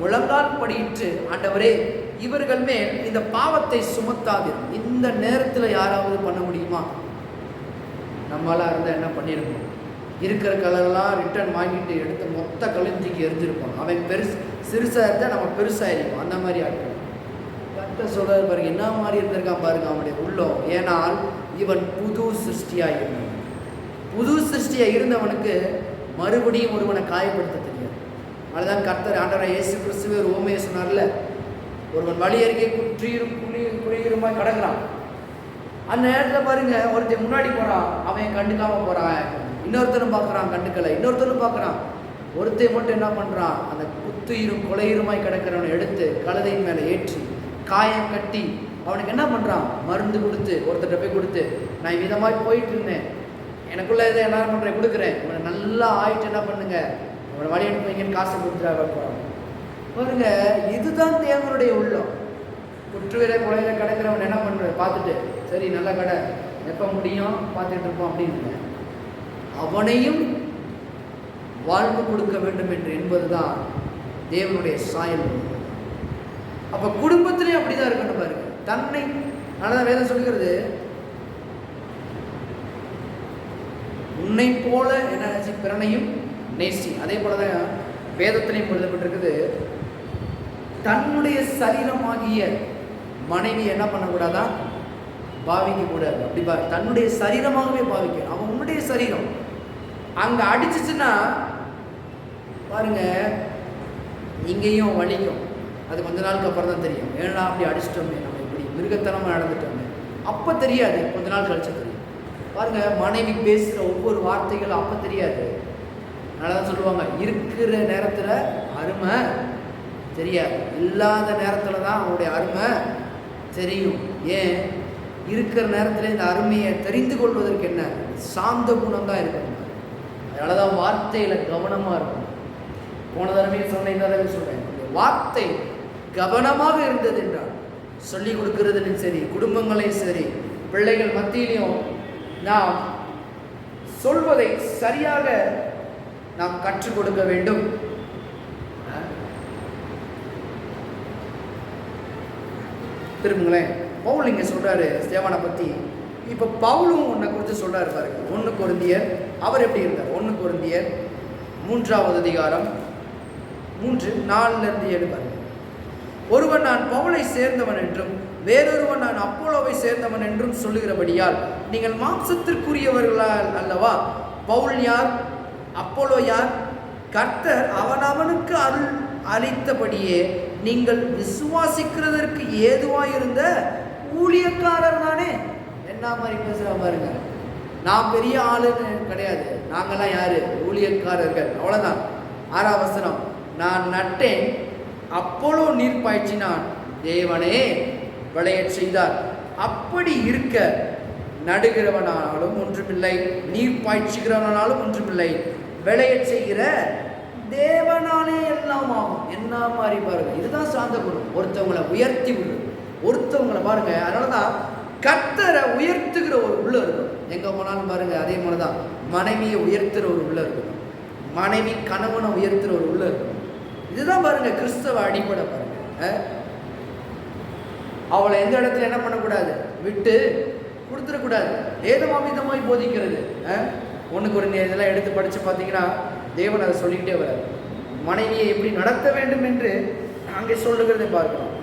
முழங்கால் படியிட்டு, ஆண்டவரே இவர்கள் மேல் இந்த பாவத்தை சுமத்தாது. இந்த நேரத்தில் யாராவது பண்ண முடியுமா? நம்மளாம் இருந்தால் என்ன பண்ணியிருப்போம்? இருக்கிற கலரெல்லாம் ரிட்டர்ன் வாங்கிட்டு எடுத்து மொத்த கலைஞ்சிக்கு எரிஞ்சிருப்போம். அவன் சிறுசாக இருந்தால் நம்ம பெருசாக இருப்போம். அந்த மாதிரி ஆட்கள் கர்த்தர் சொல்றாரு பாருங்க, என்ன மாதிரி இருந்திருக்கான் பாருங்க அவனுடைய உள்ளம். ஏனால் இவன் புது சிருஷ்டியாக இருந்தான். புது சிருஷ்டியாக இருந்தவனுக்கு மறுபடியும் ஒருவனை காயப்படுத்த தெரியாது. அதுதான் கர்த்தர் ஆண்டவராகிய இயேசு கிறிஸ்துவே ஒரு உவமையை சொன்னார்ல, ஒருவன் வழி அருகே குழியுமாய் கடக்கிறான். அந்த நேரத்தில் பாருங்க, ஒருத்தன் முன்னாடி போறான், அவன் கண்டுக்காம போறான். இன்னொருத்தரும் பார்க்குறான், கண்டுக்கலை. இன்னொருத்தரும் பார்க்குறான். ஒருத்தன் மட்டும் என்ன பண்ணுறான், அந்த குத்துயிரும் கொலையுருமாய் கிடக்கிறவனை எடுத்து கழுதையின் மேலே ஏற்றி காயம் கட்டி அவனுக்கு என்ன பண்ணுறான், மருந்து கொடுத்து ஒருத்தர்கிட்ட போய் கொடுத்து, நான் விதமாய் போயிட்டு இருந்தேன், எனக்குள்ள இதை என்ன பண்ணுறேன் கொடுக்குறேன், இவனை நல்லா ஆயிட்டு என்ன பண்ணுங்க, அவனை வழி அனுப்புவீங்கன்னு காசு கொடுத்துட்டா போகிறான். பாருங்க, இதுதான் தேவனுடைய உள்ளம். குற்றுவிலை கொலையில கிடக்கிறவன் என்ன பண்ணுறது பார்த்துட்டு, சரி நல்ல கடை எப்போ முடியும் பார்த்துட்டு இருப்போம் அப்படின்னு அவனையும் வாழ்வு கொடுக்க வேண்டும் என்று என்பதுதான் தேவனுடைய சாயல். அப்போ குடும்பத்திலையும் அப்படிதான் இருக்கணும் பாருங்க. தன்னை நல்லதான் வேதம் சொல்லுகிறது, உன்னை போல என்ன பிறனையும் நேசி. அதே போலதான் வேதத்திலையும் எழுதப்பட்டிருக்குது, தன்னுடைய சரீரமாகிய மனைவி என்ன பண்ணக்கூடாதா, பாவிக்க கூடாது. அப்படி தன்னுடைய சரீரமாகவே பாவிக்க. அவன் உன்னுடைய சரீரம் அங்க அடிச்சுச்சுன்னா பாருங்க இங்கேயும் வலிக்கும். அது கொஞ்ச நாளுக்கு அப்புறம் தான் தெரியும், ஏன்னா அப்படி அடிச்சிட்டோமே, நம்ம இப்படி மிருகத்தனமாக நடந்துட்டோமே. அப்போ தெரியாது, கொஞ்ச நாள் கழிச்சு தெரியும். பாருங்க, மனைவி பேசுகிற ஒவ்வொரு வார்த்தைகளும் அப்போ தெரியாது. அதனால தான் சொல்லுவாங்க, இருக்கிற நேரத்தில் அருமை தெரியாது, இல்லாத நேரத்தில் தான் அவனுடைய அருமை தெரியும். ஏன்? இருக்கிற நேரத்தில் இந்த அருமையை தெரிந்து கொள்வதற்கு என்ன சாந்த குணம் தான் இருக்கணும். அதனால தான் வார்த்தையில் கவனமாக இருக்கும். போன தடவை சொன்ன இந்த தடவை சொல்கிறேன், வார்த்தை கவனமாக இருந்தது என்றால் சொல்லிக் கொடுக்கறதுலையும் சரி, குடும்பங்களையும் சரி, பிள்ளைகள் மத்தியிலையும் நாம் சொல்வதை சரியாக நாம் கற்றுக் கொடுக்க வேண்டும். திரும்புங்களேன், பவுல் இங்கே சொல்கிறாரு ஸ்தேவானை பற்றி. இப்போ பவுலும் உன்னை குறித்து சொல்கிறாரு பாருங்க. 1 கொரிந்தியர் அவர் எப்படி இருந்தார்? 1 கொரிந்தியர் 3வது அதிகாரம் 3:4-7 பாருங்க. ஒருவன் நான் பவுலை சேர்ந்தவன் என்றும் வேறொருவன் நான் அப்போலோவை சேர்ந்தவன் என்றும் சொல்லுகிறபடியால் நீங்கள் மாம்சத்திற்குரியவர்களால் அல்லவா பவுல் யார், அப்போலோ யார்? கர்த்தர் அவனவனுக்கு அருள் அளித்தபடியே நீங்கள் விசுவாசிக்கிறதற்கு ஏதுவாயிருந்த ஊழியக்காரர் தானே. என்ன மாதிரி பேசுகிற பாருங்க. நான் பெரிய ஆளுன்னு கிடையாது, நாங்கள்லாம் யாரு? ஊழியக்காரர்கள், அவ்வளோதான். 6ஆம் வசனம், நான் நட்டேன், அப்போலோ நீர் பாய்ச்சினான், தேவனே விளையச் செய்தார். அப்படி இருக்க நடுகிறவனாலும் ஒன்றுமில்லை, நீர் பாய்ச்சுகிறவனாலும் ஒன்றுமில்லை, விளையச் செய்கிற தேவனாலே எல்லாம் ஆகும். என்ன மாதிரி பாருங்க, இதுதான் சார்ந்த குணம். ஒருத்தவங்களை உயர்த்தி விடுறது, ஒருத்தவங்களை பாருங்க. அதனாலதான் கர்த்தரை உயர்த்துகிற ஒரு உள்ள இருக்கும். எங்க போனாலும் பாருங்க, அதே மாதிரிதான் மனைவியை உயர்த்துற ஒரு உள்ள இருக்கணும், மனைவி கணவனை உயர்த்துற ஒரு உள்ள இருக்கணும். இதுதான் பாருங்க கிறிஸ்தவ அடிப்படை பாருங்க. அவளை எந்த இடத்துல என்ன பண்ணக்கூடாது, விட்டு கொடுத்துடக்கூடாது. ஏதமாமிதமாய் போதிக்கிறது. ஒன்றுக்கு ஒரு இதெல்லாம் எடுத்து படித்து பார்த்தீங்கன்னா தேவன் அதை சொல்லிக்கிட்டே வராது. மனைவியை எப்படி நடத்த வேண்டும் என்று அங்கே சொல்லுகிறதை பார்க்கலாம்.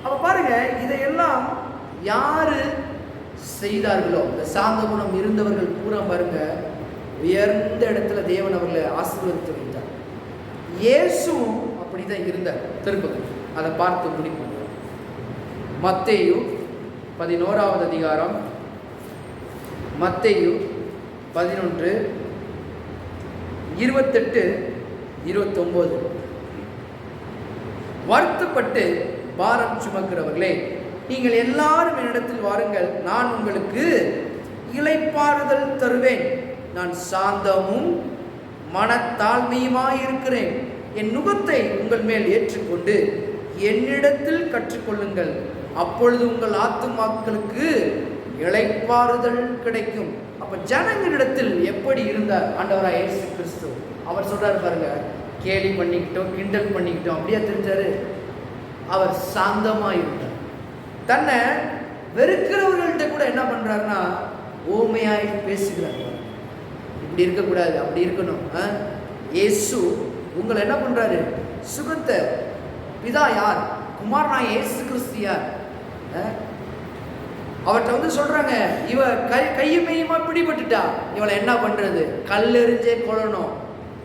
அப்போ பாருங்க, இதையெல்லாம் யாரு செய்தார்களோ, இந்த சாந்த குணம் இருந்தவர்கள் பூரா பாருங்க உயர்ந்த இடத்துல தேவன் அவர்களை ஆசீர்வதித்து வைத்தார். இயேசுவும் அப்படிதான் இருந்தார். திருப்பதி அதை பார்த்து முடிப்போம். மத்தேயு 11வது அதிகாரம், மத்தேயு 11, 28, 29. வருத்தப்பட்டு பாரம் சுமக்கிறவர்களே, நீங்கள் எல்லாரும் என்னிடத்தில் வாருங்கள், நான் உங்களுக்கு இளைப்பாறுதல் தருவேன். நான் சாந்தமும் மனத்தாழ்மையுமாயிருக்கிறேன். என் நுகத்தை உங்கள் மேல் ஏற்றுக்கொண்டு என்னிடத்தில் கற்றுக்கொள்ளுங்கள், அப்பொழுது உங்கள் ஆத்துமாக்களுக்கு இளைப்பாறுதல் கிடைக்கும். அப்ப ஜனங்களிடத்தில் எப்படி இருந்தார் ஆண்டவராய் இயேசு கிறிஸ்து? அவர் சொல்றாரு பாருங்க, கேலி பண்ணிக்கிட்டோம், கிண்டல் பண்ணிக்கிட்டோம் அப்படியே தெரிஞ்சாரு. அவர் சாந்தமா இருந்தார். தன்னை வெறுக்கிறவர்கள்ட்ட கூட என்ன பண்றாருன்னா ஓமையாய் பேசுகிறார். இப்படி இருக்கக்கூடாது, அப்படி இருக்கணும். இயேசு உங்களை என்ன பண்றாரு? சுகத்தை பிதா யார்? குமாரனா இயேசு கிறிஸ்து யார்? அவர்கிட்ட வந்து சொல்றாங்க, இவ கையுமையுமா பிடிபட்டுட்டா, இவளை என்ன பண்றது? கல்லெறிஞ்சே கொள்ளணும்.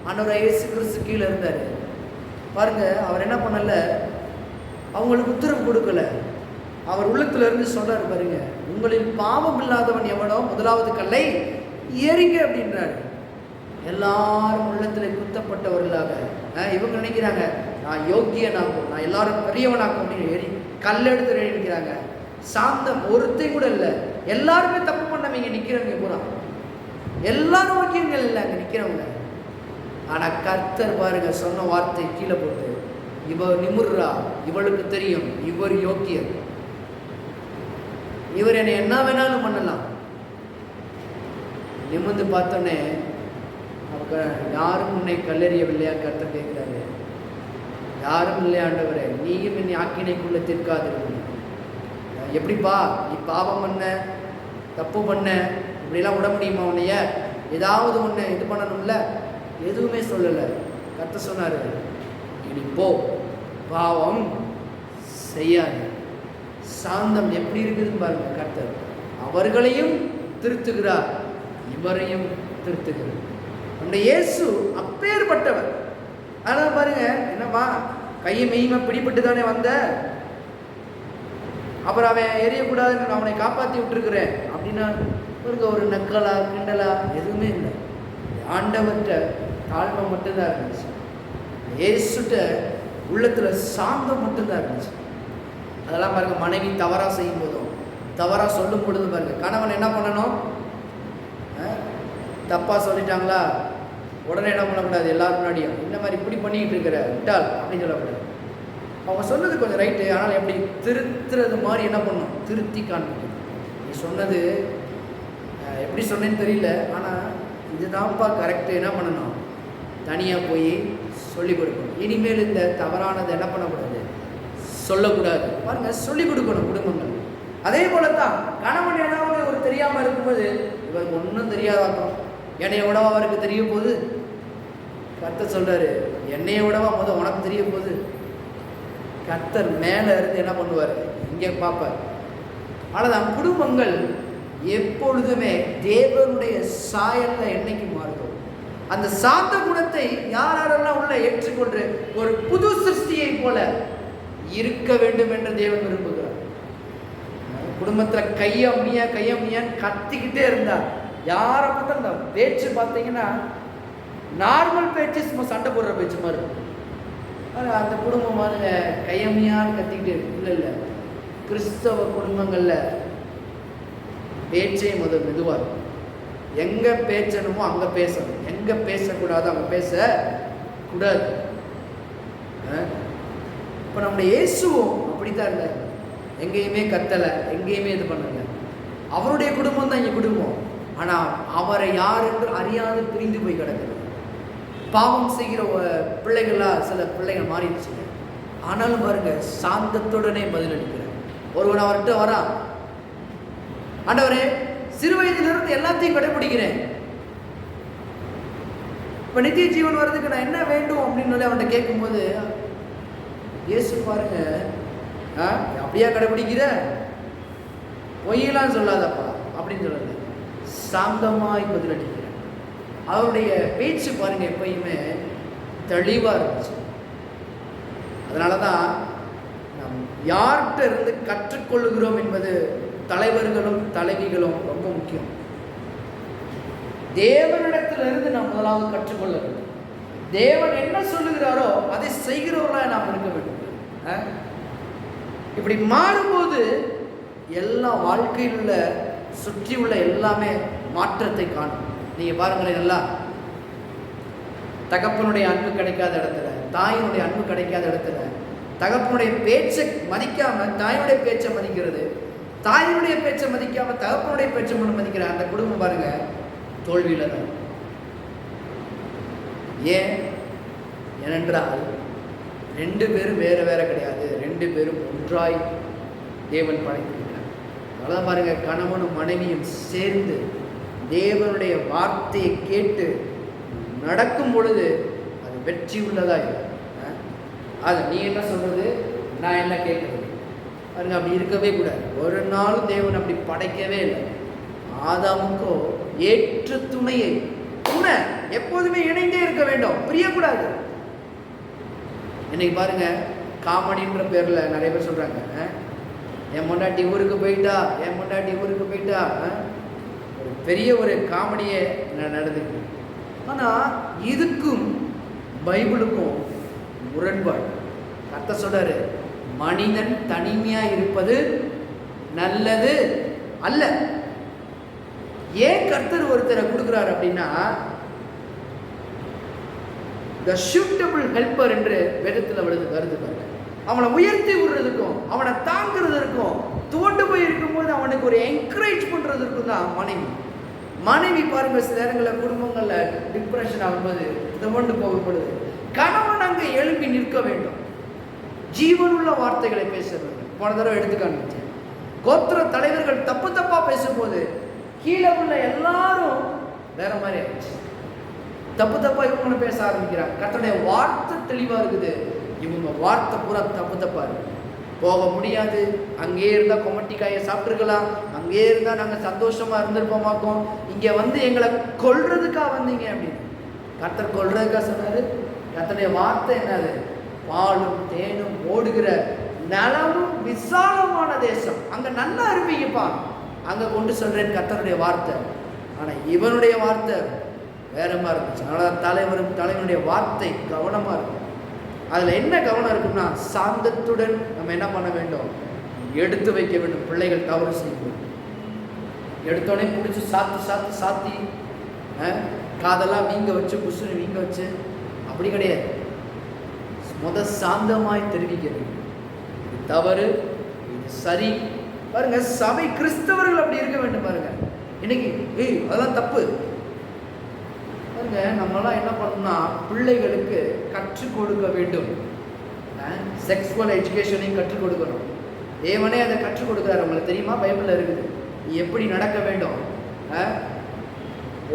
ஆண்டவர் இயேசு கிறிஸ்து கீழே இருந்தாரு பாருங்க. அவர் என்ன பண்ணல, அவங்களுக்கு உத்தரவு கொடுக்கல. அவர் உள்ளத்துல இருந்து சொல்றாரு பாருங்க, உங்களின் பாவம் இல்லாதவன் எவனோ முதலாவது கல்லை ஏறிங்க அப்படின்றாரு. எல்லாரும் உள்ளத்துல குத்தப்பட்டவர்களாக இவங்க நினைக்கிறாங்க, நான் யோக்கியனாகும், நான் எல்லாரும் பெரியவனாகும் அப்படின்னு ஏறி கல்லெடுத்து நினைக்கிறாங்க. சாந்தம் ஒருத்தையும் கூட இல்லை. எல்லாருமே தப்பு பண்ணவங்க நிக்கிறவங்க பூரா, எல்லாரும் யோக்கியங்கள் இல்லை அங்க நிக்கிறவங்க. ஆனா கர்த்தர் பாருங்க சொன்ன வார்த்தை கீழே போட்டு, இவ நிமிர்றா, இவளுக்கு தெரியும் இவர் யோக்கியர், இவர் என்னை என்ன வேணாலும் பண்ணலாம். நிமிர்ந்து பார்த்தோன்னே அவங்க யாரும் உன்னை கல்லெறியவில்லையா? கர்த்தர் கேட்கிறாரு. யாரும் இல்லை ஆண்டவரே, நீயும் என்னை ஆக்கினைக்குள்ள தீர்க்காதிருக்கணும். எப்படிப்பா நீ பாவம் பண்ண, தப்பு பண்ண, இப்படிலாம் விட முடியுமா? உன்னைய ஏதாவது ஒன்று இது பண்ணணும்ல? எதுவுமே சொல்லலை. கர்த்தர் சொன்னாரு, இனி போ, பாவம் செய்யாது. சாந்தம் எப்படி இருக்குதுன்னு பாருங்க. கர்த்தர் அவர்களையும் திருத்துகிறார், இவரையும் திருத்துகிறார். அந்த இயேசு அப்பேற்பட்டவர். ஆனா பாருங்க, என்னம்மா கையை மெய்மை பிடிபட்டு தானே வந்த, அப்புறம் அவன் எரியக்கூடாதுன்னு அவனை காப்பாற்றி விட்டுருக்குறேன் அப்படின்னா ஒரு நக்கலா கிண்டலா எதுவுமே இல்லை. ஆண்டவர்கிட்ட தாழ்மை மட்டும்தான் இருந்துச்சு. இயேசுட்ட உள்ளத்துல சாந்தம் மட்டும்தான் இருந்துச்சு. அதெல்லாம் பாருங்க, மனைவி தவறா செய்யும் போதும், தவறா சொல்லும் பொழுது பாருங்க, கணவன் என்ன பண்ணணும்? தப்பா சொல்லிட்டாங்களா உடனே என்ன பண்ணக்கூடாது, எல்லாரும் முன்னாடியும் இந்த மாதிரி இப்படி பண்ணிக்கிட்டு இருக்கிற விட்டால் அப்படின்னு சொல்லக்கூடாது. அவங்க சொன்னது கொஞ்சம் ரைட்டு, ஆனால் எப்படி திருத்துறது மாதிரி என்ன பண்ணும்? திருத்தி காண்பிக்கணும். நீ சொன்னது எப்படி சொன்னேன்னு தெரியல, ஆனால் இதுதான்ப்பா கரெக்டு, என்ன பண்ணணும்? தனியாக போய் சொல்லிக் கொடுக்கணும். இனிமேல் இந்த தவறானதை என்ன பண்ணக்கூடாது, சொல்லக்கூடாது. பாருங்க, சொல்லிக் கொடுக்கணும் குடும்பங்கள். அதே போல தான் கணவன் ஏதாவது ஒரு தெரியாமல் இருக்கும்போது, இவருக்கு ஒன்றும் தெரியாதாக்கும், என்னைய விடவா அவருக்கு தெரிய போகுது? கர்த்தர் சொல்றாரு, என்னைய விடவா முதல் உனக்கு தெரிய போகுது. கர்த்தர் மேலே இருந்து என்ன பண்ணுவார்? இங்கே பார்ப்பார். ஆனால் குடும்பங்கள் எப்பொழுதுமே தேவனுடைய சாயல்ல என்னைக்கு மாறுதோ அந்த சாந்த குணத்தை யாரெல்லாம் உள்ள ஏற்றுக்கொண்டு ஒரு புது சிருஷ்டியை போல இருக்க வேண்டும் என்று தேவன் விரும்புகிறார். குடும்பத்துல கையம்மியான்னு கத்திக்கிட்டே இருந்தார். யாரை பார்த்தா அந்த பேச்சு பார்த்தீங்கன்னா நார்மல் பேச்சு, சும்மா சண்டை போடுற பேச்சு மாதிரி இருக்கும். அந்த குடும்பம் பாருங்க கையம்மியான்னு கத்திக்கிட்டே இருக்கு. இல்லை கிறிஸ்தவ குடும்பங்கள்ல பேச்சே முதல் மெதுவாக இருக்கும். எங்க பேசணுமோ அங்க பேசணும், எங்க பேசக்கூடாது அங்க பேசக்கூடாது. இப்ப நம்முடைய இயேசுவும் அப்படித்தான் இருந்தார். எங்கேயுமே கத்தலை, எங்கேயுமே இது பண்ணல. அவருடைய குடும்பம் தான் இங்க குடும்பம். ஆனா அவரை யார் என்று அறியாது பிரிந்து போய் கிடக்குது. பாவம் செய்கிற பிள்ளைகளா சில பிள்ளைகள் மாறிடுச்சு. ஆனாலும் பாருங்க சாந்தத்துடனே பதிலளிக்கிறார். ஒருவன் அவர்கிட்ட வரா, ஆண்டவரே சிறு வயதிலிருந்து எல்லாத்தையும் கடைபிடிக்கிறேன், இப்ப நித்திய ஜீவன் வர்றதுக்கு நான் என்ன வேண்டும் அப்படின்னு அவன்கிட்ட கேட்கும்போது இயேசு பாருங்க, அப்படியா கடைபிடிக்கிற, பொய்யெல்லாம் சொல்லாதப்பா அப்படின்னு சொல்லுங்க, சாந்தமாய் பதிலளிக்கிறேன். அவருடைய பேச்சு பாருங்க எப்பயுமே தெளிவா இருந்துச்சு. அதனாலதான் நாம் யார்கிட்ட இருந்து கற்றுக்கொள்ளுகிறோம் என்பது தலைவர்களும் தலைவிகளும் ரொம்ப முக்கியம். தேவனிடத்திலிருந்து நாம் முதலாவது கற்றுக்கொள்ள வேண்டும். தேவன் என்ன சொல்லுகிறாரோ அதை செய்கிறவர்களாக நாம் இருக்க வேண்டும். இப்படி மாறும்போது எல்லா வாழ்க்கையில் உள்ள சுற்றி உள்ள எல்லாமே மாற்றத்தை காணும். நீங்க பாருங்களேன், நல்லா தகப்பனுடைய அன்பு கிடைக்காத இடத்துல, தாயினுடைய அன்பு கிடைக்காத இடத்துல, தகப்பனுடைய பேச்சை மதிக்காம தாயினுடைய பேச்சை மதிக்கிறது, தாயினுடைய பேச்சை மதிக்காம தகப்பனுடைய பேச்சை மதிக்கிற அந்த குடும்பம் பாருங்க தோல்வியில தான். ஏனென்றால் ரெண்டு பேரும் வேற வேற கிடையாது, ரெண்டு பேரும் ஒன்றாய் தேவன் படைத்திருக்கிறார். அதெல்லாம் பாருங்க கணவனும் மனைவியும் சேர்ந்து தேவனுடைய வார்த்தையை கேட்டு நடக்கும் பொழுது அது வெற்றி உள்ளதா இருக்கும். அது நீ என்ன சொல்றது, நான் என்ன கேட்கறது பாருங்க, அப்படி இருக்கவே கூடாது. ஒரு நாளும் தேவன் அப்படி படைக்கவே இல்லை. ஆதாமுக்கோ ஏற்ற துணையை, துணை எப்போதுமே இணைந்தே இருக்க வேண்டும், பிரியக்கூடாது. இன்னைக்கு பாருங்க காமெடின்ற பேர்ல நிறைய பேர் சொல்றாங்க, என் பொண்டாட்டி ஊருக்கு போயிட்டா, என் பொண்டாட்டி ஊருக்கு போயிட்டா, ஒரு பெரிய ஒரு காமெடியே நடந்துருக்கு. ஆனா இதுக்கும் பைபிளுக்கும் முரண்பாடு. கர்த்தர் சொல்றாரு, மனிதன் தனிமையா இருப்பது நல்லது அல்ல. ஏன் கர்த்தர் ஒருத்தரை கொடுக்கிறார் அப்படின்னா, the suitable helper என்று வேதத்தில் வருது பாருங்க. அவனை உயர்த்தி விடுறதுக்கும் அவனை தாங்கிறதுக்கும் தோண்டு போய் இருக்கும்போது அவனுக்கு ஒரு என்கரேஜ் பண்றதுக்கும் தான் மனைவி பாருங்க சில நேரங்களில் குடும்பங்கள்ல டிப்ரெஷன் ஆகும்போது தோண்டு போகப்படுது. கணவன் அங்கே எழுப்பி நிற்க வேண்டும், ஜீவனுள்ள வார்த்தைகளை பேச வேண்டும். போன தடவை எடுத்து காண்பிச்சேன், கோத்திர தலைவர்கள் தப்பா பேசும்போது கீழே உள்ள எல்லாரும் வேற மாதிரி ஆயிடுச்சு. தப்பா இவங்க பேச ஆரம்பிக்கிறாங்க. கர்த்தருடைய வார்த்தை தெளிவா இருக்குது, இவங்க வார்த்தை பூரா தப்பா இருக்கு. போக முடியாது, அங்கே இருந்தா கொமட்டிக்காயை சாப்பிட்டுருக்கலாம், அங்கே இருந்தா நாங்க சந்தோஷமா இருந்திருப்போமாக்கும், இங்க வந்து எங்களை கொல்றதுக்கா வந்தீங்க அப்படின்னு. கர்த்தர் கொல்றதுக்கா சொன்னாரு? கர்த்தருடைய வார்த்தை என்னது? பாலும் தேனும் ஓடுகிற நலமும் விசாலமான தேசம், அங்க நல்லா இருப்பீங்கப்பா, அங்க கொண்டு சொல்றேன் கர்த்தருடைய வார்த்தை. ஆனா இவனுடைய வார்த்தை வேற மாதிரி இருந்துச்சு. அதனால தலைவனுடைய வார்த்தை கவனமா இருக்கும். அதுல என்ன கவனம் இருக்குன்னா, சாந்தத்துடன் நம்ம என்ன பண்ண வேண்டும், எடுத்து வைக்க வேண்டும். பிள்ளைகள் தவறு செய்யும், எடுத்தோடனே பிடிச்சி சாத்தி காதெல்லாம் வீங்க வச்சு புஷ்னு வீங்க வச்சு அப்படி கிடையாது. சாந்தமாய் தெரிவிக்கிறது, இது தவறு, இது சரி. பாருங்க சபை கிறிஸ்தவர்கள் அப்படி இருக்க வேண்டும். பாருங்க இன்னைக்கு அதெல்லாம் தப்பு. பாருங்க நம்மளாம் என்ன பண்ணணும்னா, பிள்ளைகளுக்கு கற்றுக் கொடுக்க வேண்டும். செக்ஸுவல் எஜுகேஷனையும் கற்றுக் கொடுக்கணும். தேவனே அதை கற்றுக் கொடுக்குறாரு. உங்களுக்கு தெரியுமா, பைபிள்ல இருக்குது எப்படி நடக்க வேண்டும்.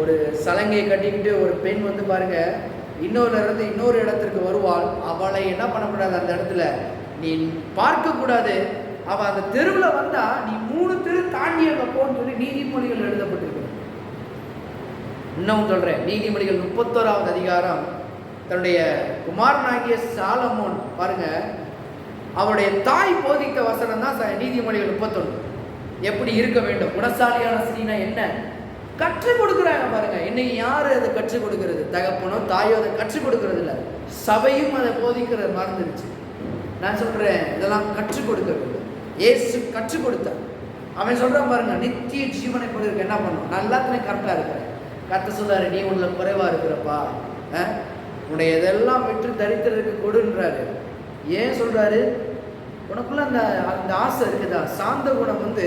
ஒரு சலங்கையை கட்டிக்கிட்டு ஒரு பெண் வந்து பாருங்க இன்னொரு இடத்திற்கு வருவாள். அவளை என்ன பண்ணக்கூடாது, அந்த இடத்துல நீ பார்க்க கூடாது. அவ அந்த தெருவில் வந்தா நீ 3 தெரு தாண்டி அங்க போன்னு சொல்லி நீதிமொழிகள் எழுதப்பட்டிருக்கு. இன்னும் சொல்கிறேன், நீதிமொழிகள் 31வது அதிகாரம் தன்னுடைய குமாரனாகிய சாலமோன் பாருங்க, அவருடைய தாய் போதித்த வசனம் தான் நீதிமொழிகள் 31. எப்படி இருக்க வேண்டும், குணசாலியான ஸ்திரீனா என்ன கற்றுக் கொடுக்குறாங்க பாருங்க. இன்னைக்கு யாரு அதை கற்றுக் கொடுக்கறது? தகப்பனோ தாயோ அதை கற்றுக் கொடுக்கறது இல்லை, சபையும் அதை போதிக்கிறது மறந்துருச்சு. நான் சொல்றேன், இதெல்லாம் கற்றுக் கொடுக்க வேண்டும். இயேசு கற்றுக் கொடுத்தார். அவன் சொல்றான் பாருங்க, நித்திய ஜீவனை கொடுக்க என்ன பண்ணும், நான் எல்லாத்துலையும் கரெக்டாக இருக்கிறேன். கத்த சொல்றாரு, நீ உள்ள குறைவா இருக்கிறப்பா, உன்னுடைய இதெல்லாம் விட்டு தரித்திரருக்கு கொடுன்றாரு. ஏன் சொல்றாரு? உனக்குள்ள அந்த ஆசை இருக்குதா? சாந்த குணம்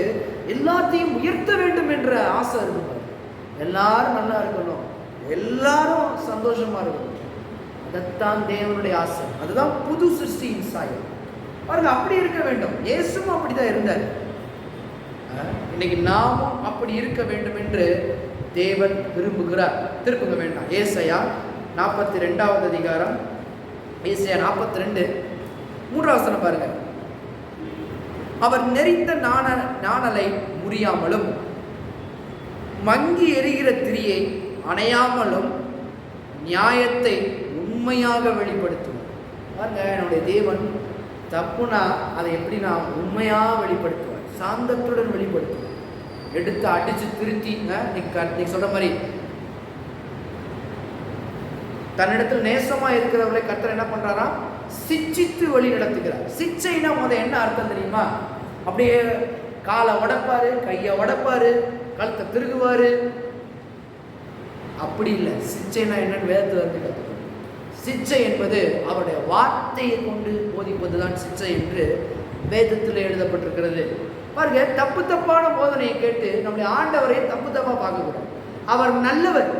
எல்லாத்தையும் உயர்த்த வேண்டும் என்ற ஆசை இருக்கு. எல்லாரும் நல்லா இருக்கணும், எல்லாரும் சந்தோஷமா இருக்கணும், அதைத்தான் தேவனுடைய ஆசை. அதுதான் புது சிருஷ்டியின் சாயம் பாருங்க. அப்படி இருக்க வேண்டும். இயேசுவும் அப்படிதான் இருந்தார். இன்னைக்கு நாமும் அப்படி இருக்க வேண்டும் என்று தேவன் விரும்புகிறார். திருப்புங்க வேண்டாம். ஏசாயா 42வது அதிகாரம், ஏசாயா 42 3வது வசனம் பாருங்க. அவர் நெறிந்த நாணலை முறியாமலும் மங்கி எரிகிற திரியை அணையாமலும் நியாயத்தை உண்மையாக வெளிப்படுத்துவார். பாருங்க, என்னுடைய தேவன் தப்புனா அதை எப்படி நான் உண்மையாக வெளிப்படுத்துவார், சாந்தத்துடன் வெளிப்படுத்துவார். எடுத்து அடிச்சு திருத்தி, நீ சொல்ற மாதிரி தன்னிடத்தில் நேசமா இருக்கிறவர்களை கர்த்தர் என்ன பண்றாரா, சிச்சித்து வழி நடத்துகிறார். சிச்சைனா என்ன அர்த்தம் தெரியுமா? அப்படியே காலை உடைப்பாரு, கையை உடைப்பாரு, கழுத்தை திருகுவாரு. அப்படி இல்லை. சிச்சைனா என்னன்னு வேதத்தில் சிச்சை என்பது அவருடைய வார்த்தையை கொண்டு போதிப்பதுதான் சிச்சை என்று வேதத்தில் எழுதப்பட்டிருக்கிறது. பாருங்க, தப்பு தப்பான போதனையை கேட்டு நம்முடைய ஆண்டவரை தப்பு தப்பா பார்க்கக்கூடாது. அவர் நல்லவர்.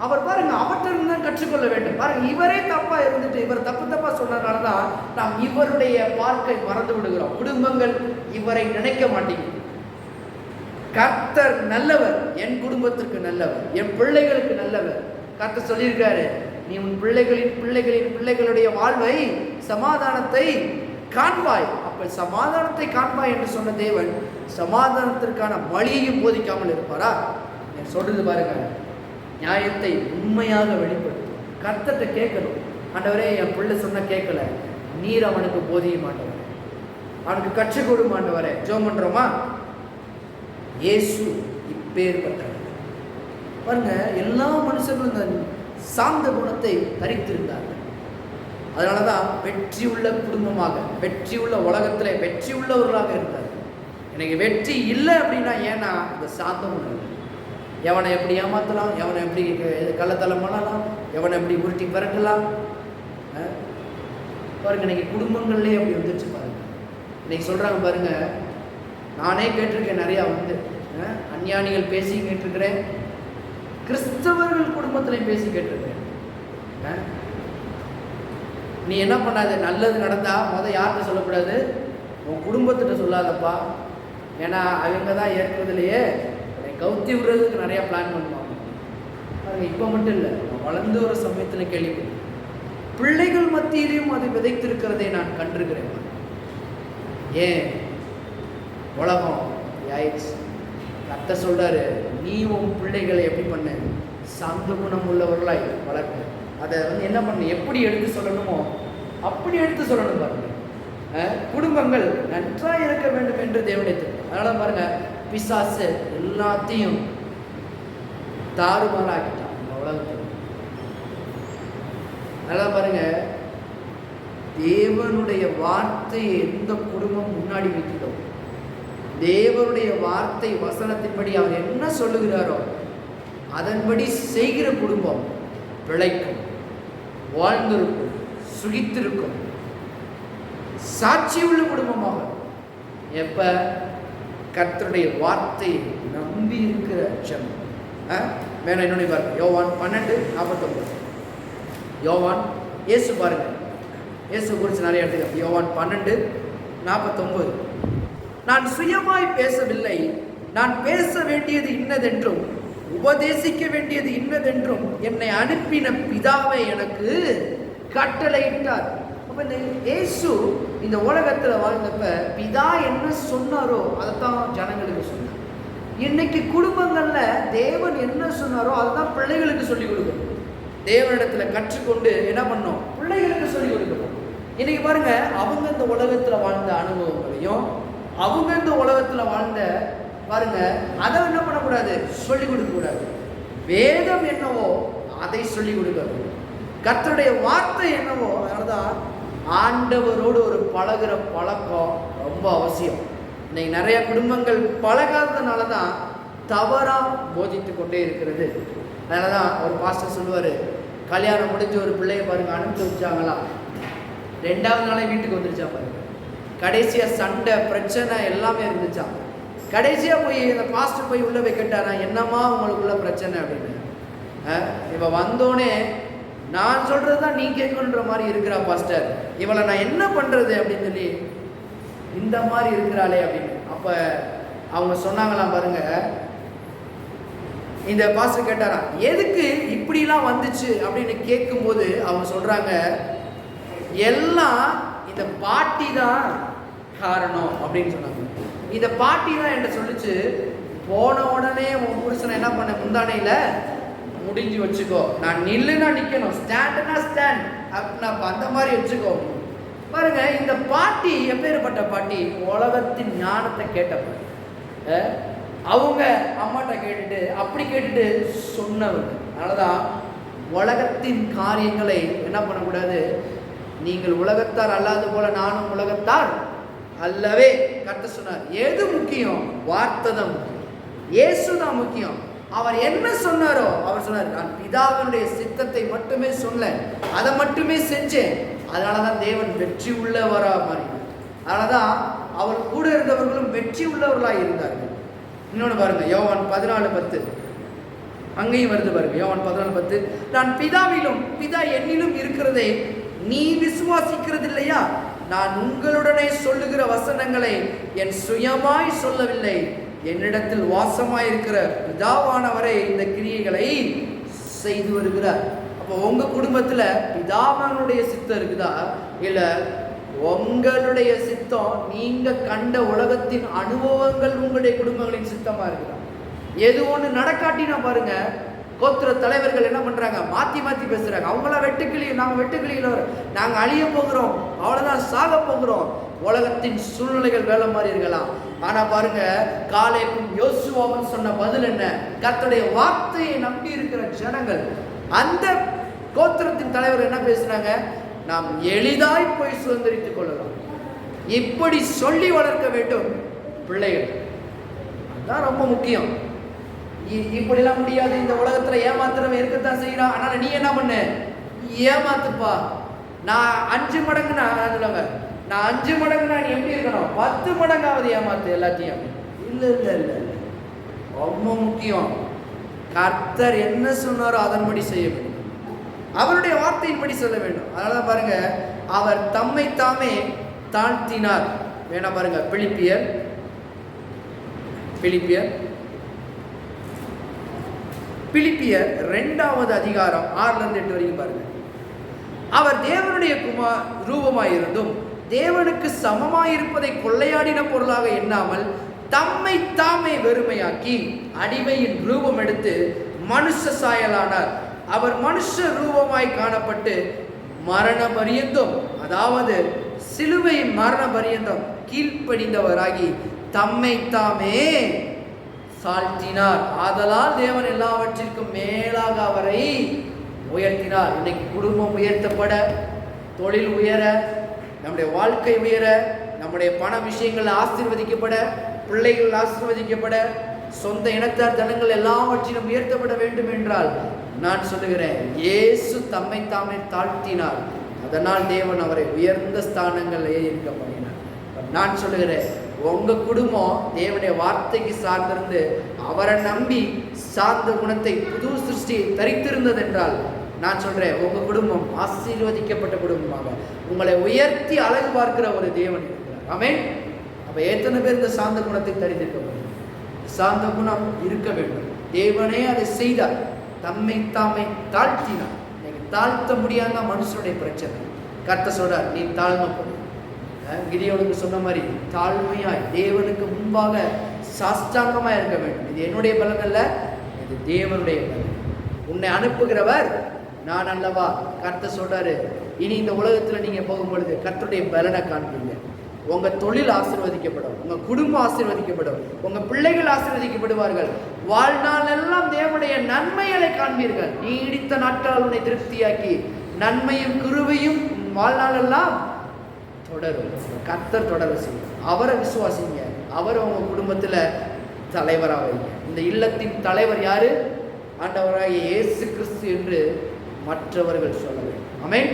அவர் பாருங்க, அவற்றிலிருந்து தான் கற்றுக்கொள்ள வேண்டும். பாருங்க, இவரே தப்பா இருந்துட்டு இவர் தப்பு தப்பா சொன்னதுனால தான் நாம் இவருடைய வாழ்க்கை மறந்து விடுகிறோம். குடும்பங்கள் இவரை நினைக்க மாட்டேங்குது. கர்த்தர் நல்லவர், என் குடும்பத்திற்கு நல்லவர், என் பிள்ளைகளுக்கு நல்லவர். கர்த்தர் சொல்லியிருக்காரு, நீ உன் பிள்ளைகளின் பிள்ளைகளின் பிள்ளைகளுடைய வாழ்வை சமாதானத்தை காண்பாய். அப்ப சமாதானத்தை காண்பாய் என்று சொன்ன தேவன் சமாதானத்திற்கான வழியையும் போதிக்காமல் இருப்பாரா? சொல்றது பாருங்க, நியாயத்தை உண்மையாக வெளிப்படுத்தும். கர்த்தர்கிட்ட கேட்கணும், ஆண்டவரே என் பிள்ளை சொன்ன கேட்கல, நீர் அவனுக்கு போதிய மாட்டவரே, அவனுக்கு கற்றுக் கொடு மாட்டவரே. ஜெபம் பண்றோமா? இயேசு இப்பேற்பட்டவர். பாருங்க, எல்லா மனுஷர்களும் சாந்த குணத்தை தரித்திருந்தார்கள். அதனாலதான் வெற்றி உள்ள குடும்பமாக, வெற்றி உள்ள உலகத்துல வெற்றி உள்ளவர்களாக இருந்தார். எனக்கு வெற்றி இல்லை அப்படின்னா ஏன்னா இந்த சாந்த குணம். எவனை எப்படி ஏமாத்தலாம், எவனை எப்படி கள்ளத்தலம் பண்ணலாம், எவனை எப்படி உருட்டி பிறக்கலாம். பாருங்க, இன்னைக்கு குடும்பங்கள்லேயே அப்படி வந்துச்சு பாருங்க. இன்னைக்கு சொல்றாங்க பாருங்க, நானே கேட்டிருக்கேன், நிறையா அஞ்ஞானிகள் பேசி கேட்டிருக்கிறேன், கிறிஸ்தவர்கள் குடும்பத்திலையும் பேசி கேட்டிருக்கிறேன். நீ என்ன பண்ணாத, நல்லது நடந்தா யார்கிட்ட சொல்லக்கூடாது, உன் குடும்பத்திட்ட சொல்லாதப்பா. ஏன்னா அவங்க தான் ஏற்கிறதுலையே கவுத்தி விடுறதுக்கு நிறையா பிளான் பண்ணுவாங்க. அது இப்போ மட்டும் இல்லை, வளர்ந்து ஒரு சமயத்தில் கேள்விப்பட்டேன். பிள்ளைகள் மத்தியிலையும் அதை விதைத்திருக்கிறதை நான் கண்டிருக்கிறேன். ஏன் உலகம் ஆயிடுச்சு. கர்த்தர் சொல்றாரு, நீ உன் பிள்ளைகளை எப்படி பண்ண, சாந்த குணம் உள்ளவர்களாய் வளர்க்க. அதை என்ன பண்ண, எப்படி எடுத்து சொல்லணுமோ அப்படி எடுத்து சொல்லணும். பாருங்க, குடும்பங்கள் நன்றாக இருக்க வேண்டும் என்று தேவனுடைய திட்டம். அதனால பாருங்க, பிசாசு எல்லாத்தையும் தாறுமாறாக்கிட்டான் இந்த உலகத்தில். அதனால பாருங்க, தேவனுடைய வார்த்தையை எந்த குடும்பம் முன்னாடி வைக்கிறோம், தேவனுடைய வார்த்தை வசனத்தின்படி அவர் என்ன சொல்லுகிறாரோ அதன்படி செய்கிற குடும்பம் பிழைக்கும், வாழ்ந்திருக்கும், சுகித்திருக்கும், சாட்சி உள்ள குடும்பமாக. எப்ப கர்த்தருடைய வார்த்தையை நம்பி இருக்கிற ஜனம். வேற என்னுடைய பாருங்க, யோவான் 12:49. யோவான் இயேசு பாருங்க, இயேசு குறித்து நிறைய எடுத்துக்க. யோவான் 12:49. நான் சுயமாய் பேசவில்லை, நான் பேச வேண்டியது இன்னதென்றும் உபதேசிக்க வேண்டியது இன்னதென்றும் என்னை அனுப்பின பிதாவை எனக்கு கட்டளையிட்டார். அப்ப இந்த இயேசு இந்த உலகத்துல வாழ்ந்தப்ப பிதா என்ன சொன்னாரோ அதைத்தான் ஜனங்களுக்கு சொன்னார். இன்னைக்கு குடும்பங்கள்ல தேவன் என்ன சொன்னாரோ அதுதான் பிள்ளைகளுக்கு சொல்லிக் கொடுக்கணும். தேவனிடத்துல கற்றுக்கொண்டு என்ன பண்ணோம், பிள்ளைகளுக்கு சொல்லிக் கொடுக்கணும். இன்னைக்கு பாருங்க, அவங்க இந்த உலகத்துல வாழ்ந்த அனுபவங்களையும் அவங்க இந்த உலகத்துல வாழ்ந்த பாருங்க அதை என்ன பண்ணக்கூடாது, சொல்லிக் கொடுக்க கூடாது. வேதம் என்னவோ அதை சொல்லிக் கொடுக்கணும். கர்த்தருடைய வார்த்தை என்னவோ, அதனாலதான் ஆண்டவரோடு ஒரு பழகுற பழக்கம் ரொம்ப அவசியம். இன்னைக்கு நிறைய குடும்பங்கள் பழகாததுனால தான் தவறா போதித்து கொண்டே இருக்கிறது. அதனால தான் ஒரு பாஸ்டர் சொல்லுவார், கல்யாணம் முடிஞ்ச ஒரு பிள்ளைய பாருங்க அனுப்பிச்சு வச்சாங்களாம், 2வது நாளே வீட்டுக்கு வந்துருச்சா பாருங்க. கடைசியாக சண்டை பிரச்சனை எல்லாமே இருந்துச்சான். கடைசியாக போய் இந்த பாஸ்டர் போய் உள்ள போய் கேட்டாரா, என்னம்மா உங்களுக்குள்ள பிரச்சனை அப்படின்னு. இப்போ வந்தோடனே நான் சொல்கிறது தான் நீ கேட்கணுன்ற மாதிரி இருக்கிறா பாஸ்டர், இவளை நான் என்ன பண்ணுறது அப்படின்னு சொல்லி இந்த மாதிரி இருக்கிறாளே அப்படின்னு. அப்போ அவங்க சொன்னாங்களாம் பாருங்க, இந்த பாஸ்டர் கேட்டாரா எதுக்கு இப்படிலாம் வந்துச்சு அப்படின்னு கேட்கும்போது அவங்க சொல்கிறாங்க, எல்லாம் இந்த பாட்டி தான் காரணம் அப்படின்னு சொன்னாங்க. இந்த பாட்டி தான் என்கிட்ட சொல்லிச்சு, போன உடனே உன் புருஷனை என்ன பண்ண முந்தானையில் முடிஞ்சு வச்சுக்கோ, நான் நில்லுனா நிற்கணும், ஸ்டாண்டுனா ஸ்டாண்ட் அப்படின்னா அந்த மாதிரி வச்சுக்கோ பாருங்க. இந்த பாட்டி எப்பேற்பட்ட பாட்டி, உலகத்தின் ஞானத்தை கேட்டப்ப அவங்க அம்மாட்ட கேட்டுட்டு அப்படி கேட்டுட்டு சொன்னவர். அதனாலதான் உலகத்தின் காரியங்களை என்ன பண்ணக்கூடாது, நீங்கள் உலகத்தார் அல்லாத போல நானும் உலகத்தார் அல்லவே. கர்த்தர் சொன்னார், எது முக்கியம், வார்த்தை தான் முக்கியம், இயேசு தான் முக்கியம். அவர் என்ன சொன்னாரோ அவர் சொன்னார், நான் பிதாவினுடைய சித்தத்தை மட்டுமே சொன்னேன், அதை மட்டுமே செஞ்சேன். அதனாலதான் தேவன் வெற்றி உள்ளவரா மாறினார். அதனாலதான் அவர் கூட இருந்தவர்களும் வெற்றி உள்ளவர்களாக இருந்தார்கள். இன்னொன்று பாருங்க, யோவான் 14:10 அங்கேயும் வருது பாருங்க. யோவான் 14:10, நான் பிதாவிலும் பிதா என்னிலும் இருக்கிறதை நீ விசுவாசிக்கிறது இல்லையா? நான் உங்களுடனே சொல்லுகிற வசனங்களை என் சுயமாய் சொல்லவில்லை, என்னிடத்தில் வாசமாய் இருக்கிற பிதாவானவரை இந்த கிரியைகளை செய்து வருகிறார். அப்போ உங்க குடும்பத்துல பிதாவானுடைய சித்தம் இருக்குதா, இல்ல உங்களுடைய சித்தம் நீங்க கண்ட உலகத்தின் அனுபவங்கள் உங்களுடைய குடும்பங்களின் சித்தமா இருக்குதா? எது ஒண்ணு நடக்காட்டினா பாருங்க, கோத்திர தலைவர்கள் என்ன பண்றாங்க, மாத்தி மாத்தி பேசுறாங்க. அவங்களாம் வெட்டுக்கிளி, நாங்க வெட்டுக்கிளியில நாங்க அழிய போகிறோம், அவ்வளவுதான் சாக போகிறோம். உலகத்தின் சூழ்நிலைகள் வேலை மாதிரி இருக்கலாம். ஆனா பாருங்க, காலேபும் யோசுவாவும் சொன்ன பதில் என்ன, கர்த்தருடைய வார்த்தையை நம்பி இருக்கிற ஜனங்கள், அந்த கோத்திரத்தின் தலைவர் என்ன பேசுறாங்க, நாம் எளிதாய் போய் சுதந்திரித்துக் கொள்ளலாம். இப்படி சொல்லி வளர்க்க வேண்டும் பிள்ளைகள், அதுதான் ரொம்ப முக்கியம். இப்படிலாம் முடியாது, இந்த உலகத்துல ஏமாத்திரம் இருக்கத்தான் செய்யறான், அதனால நீ என்ன பண்ண, ஏமாத்துப்பா. நான் 5 மடங்குனா சொல்லுவாங்க, நான் 5 மடங்குனா நீ எப்படி இருக்கணும், 10 மடங்காவது ஏமாத்து எல்லாத்தையும். இல்ல இல்ல இல்ல, ரொம்ப முக்கியம். கர்த்தர் என்ன சொன்னாரோ அதன்படி செய்ய வேண்டும், அவருடைய வார்த்தையின்படி சொல்ல வேண்டும். அதனால பாருங்க, அவர் தம்மை தாமே தாழ்த்தினார். வேணா பாருங்க, பிலிப்பியர் 2வது அதிகாரம் 6-8 வரைக்கும் பாருங்க. அவர் தேவனுடைய ரூபமாயிருந்தும் தேவனுக்கு சமமாயிருப்பதை கொள்ளையாடின பொருளாக எண்ணாமல் தம்மை தாமே வெறுமையாக்கி அடிமையின் ரூபம் எடுத்து மனுஷ சாயலானார். அவர் மனுஷ ரூபமாய் காணப்பட்டு மரண பரியந்தம், அதாவது சிலுவையின் மரண பரியந்தம் கீழ்ப்படிந்தவராகி தம்மை தாமே தாழ்த்தினார். ஆதலால் தேவன் எல்லாவற்றிற்கும் மேலாக அவரை உயர்த்தினார். இன்னைக்கு குடும்பம் உயர்த்தப்பட, தொழில் உயர, நம்முடைய வாழ்க்கை உயர, நம்முடைய பண விஷயங்கள் ஆசீர்வதிக்கப்பட, பிள்ளைகள் ஆசீர்வதிக்கப்பட, சொந்த இனத்தார் ஜனங்கள் எல்லாவற்றிலும் உயர்த்தப்பட வேண்டும் என்றால் நான் சொல்லுகிறேன், இயேசு தம்மை தாமே தாழ்த்தினார். அதனால் தேவன் அவரை உயர்ந்த ஸ்தானங்கள் இருக்க பண்ணினார். நான் சொல்லுகிறேன், உங்க குடும்பம் தேவனுடைய வார்த்தைக்கு சார்ந்திருந்து அவரை நம்பி சார்ந்த குணத்தை புது சிருஷ்டி தரித்திருந்தது என்றால் நான் சொல்றேன், உங்க குடும்பம் ஆசீர்வதிக்கப்பட்ட குடும்பமாக உங்களை உயர்த்தி அழகு பார்க்கிற ஒரு தேவன் இருக்கிறார். ஆமென். அப்ப எத்தனை பேர் இந்த சார்ந்த குணத்தை தரித்திருக்க வேண்டும்? சார்ந்த குணம் இருக்க வேண்டும். தேவனே அதை செய்தார், தம்மை தாமே தாழ்த்தினார். தாழ்த்த முடியாத மனுஷனுடைய பிரச்சனை. கர்த்தர் சொல்றார், நீ தாழ்மைப்படும். கிதியோனுக்கு சொன்ன மாதிரி தாழ்மையாய் தேவனுக்கு முன்பாக சாஷ்டாங்கமாக இருக்க வேண்டும். இது என்னுடைய பலன் அல்ல, இது தேவனுடைய பலன். உன்னை அனுப்புகிறவர் நான் அல்லவா. கர்த்தர் சொல்றாரு, இனி இந்த உலகத்தில் நீங்கள் போகும்பொழுது கர்த்தருடைய பலனை காண்பீங்க. உங்கள் தொழில் ஆசீர்வதிக்கப்படும், உங்கள் குடும்பம் ஆசீர்வதிக்கப்படும், உங்கள் பிள்ளைகள் ஆசீர்வதிக்கப்படுவார்கள். வாழ்நாள் எல்லாம் தேவனுடைய நன்மைகளை காண்பீர்கள். நீடித்த நாட்கள் உன்னை திருப்தியாக்கி நன்மையும் கிருபையும் வாழ்நாள் எல்லாம் தொடரும். கர்த்தர் தொடர செய்யும். அவரை விசுவாசிங்க, அவரை உங்கள் குடும்பத்தில் தலைவராக வைங்க. இந்த இல்லத்தின் தலைவர் யாரு? ஆண்டவராகிய இயேசு கிறிஸ்து என்று மற்றவர்கள் சொல்ல வேண்டும். ஆமென்.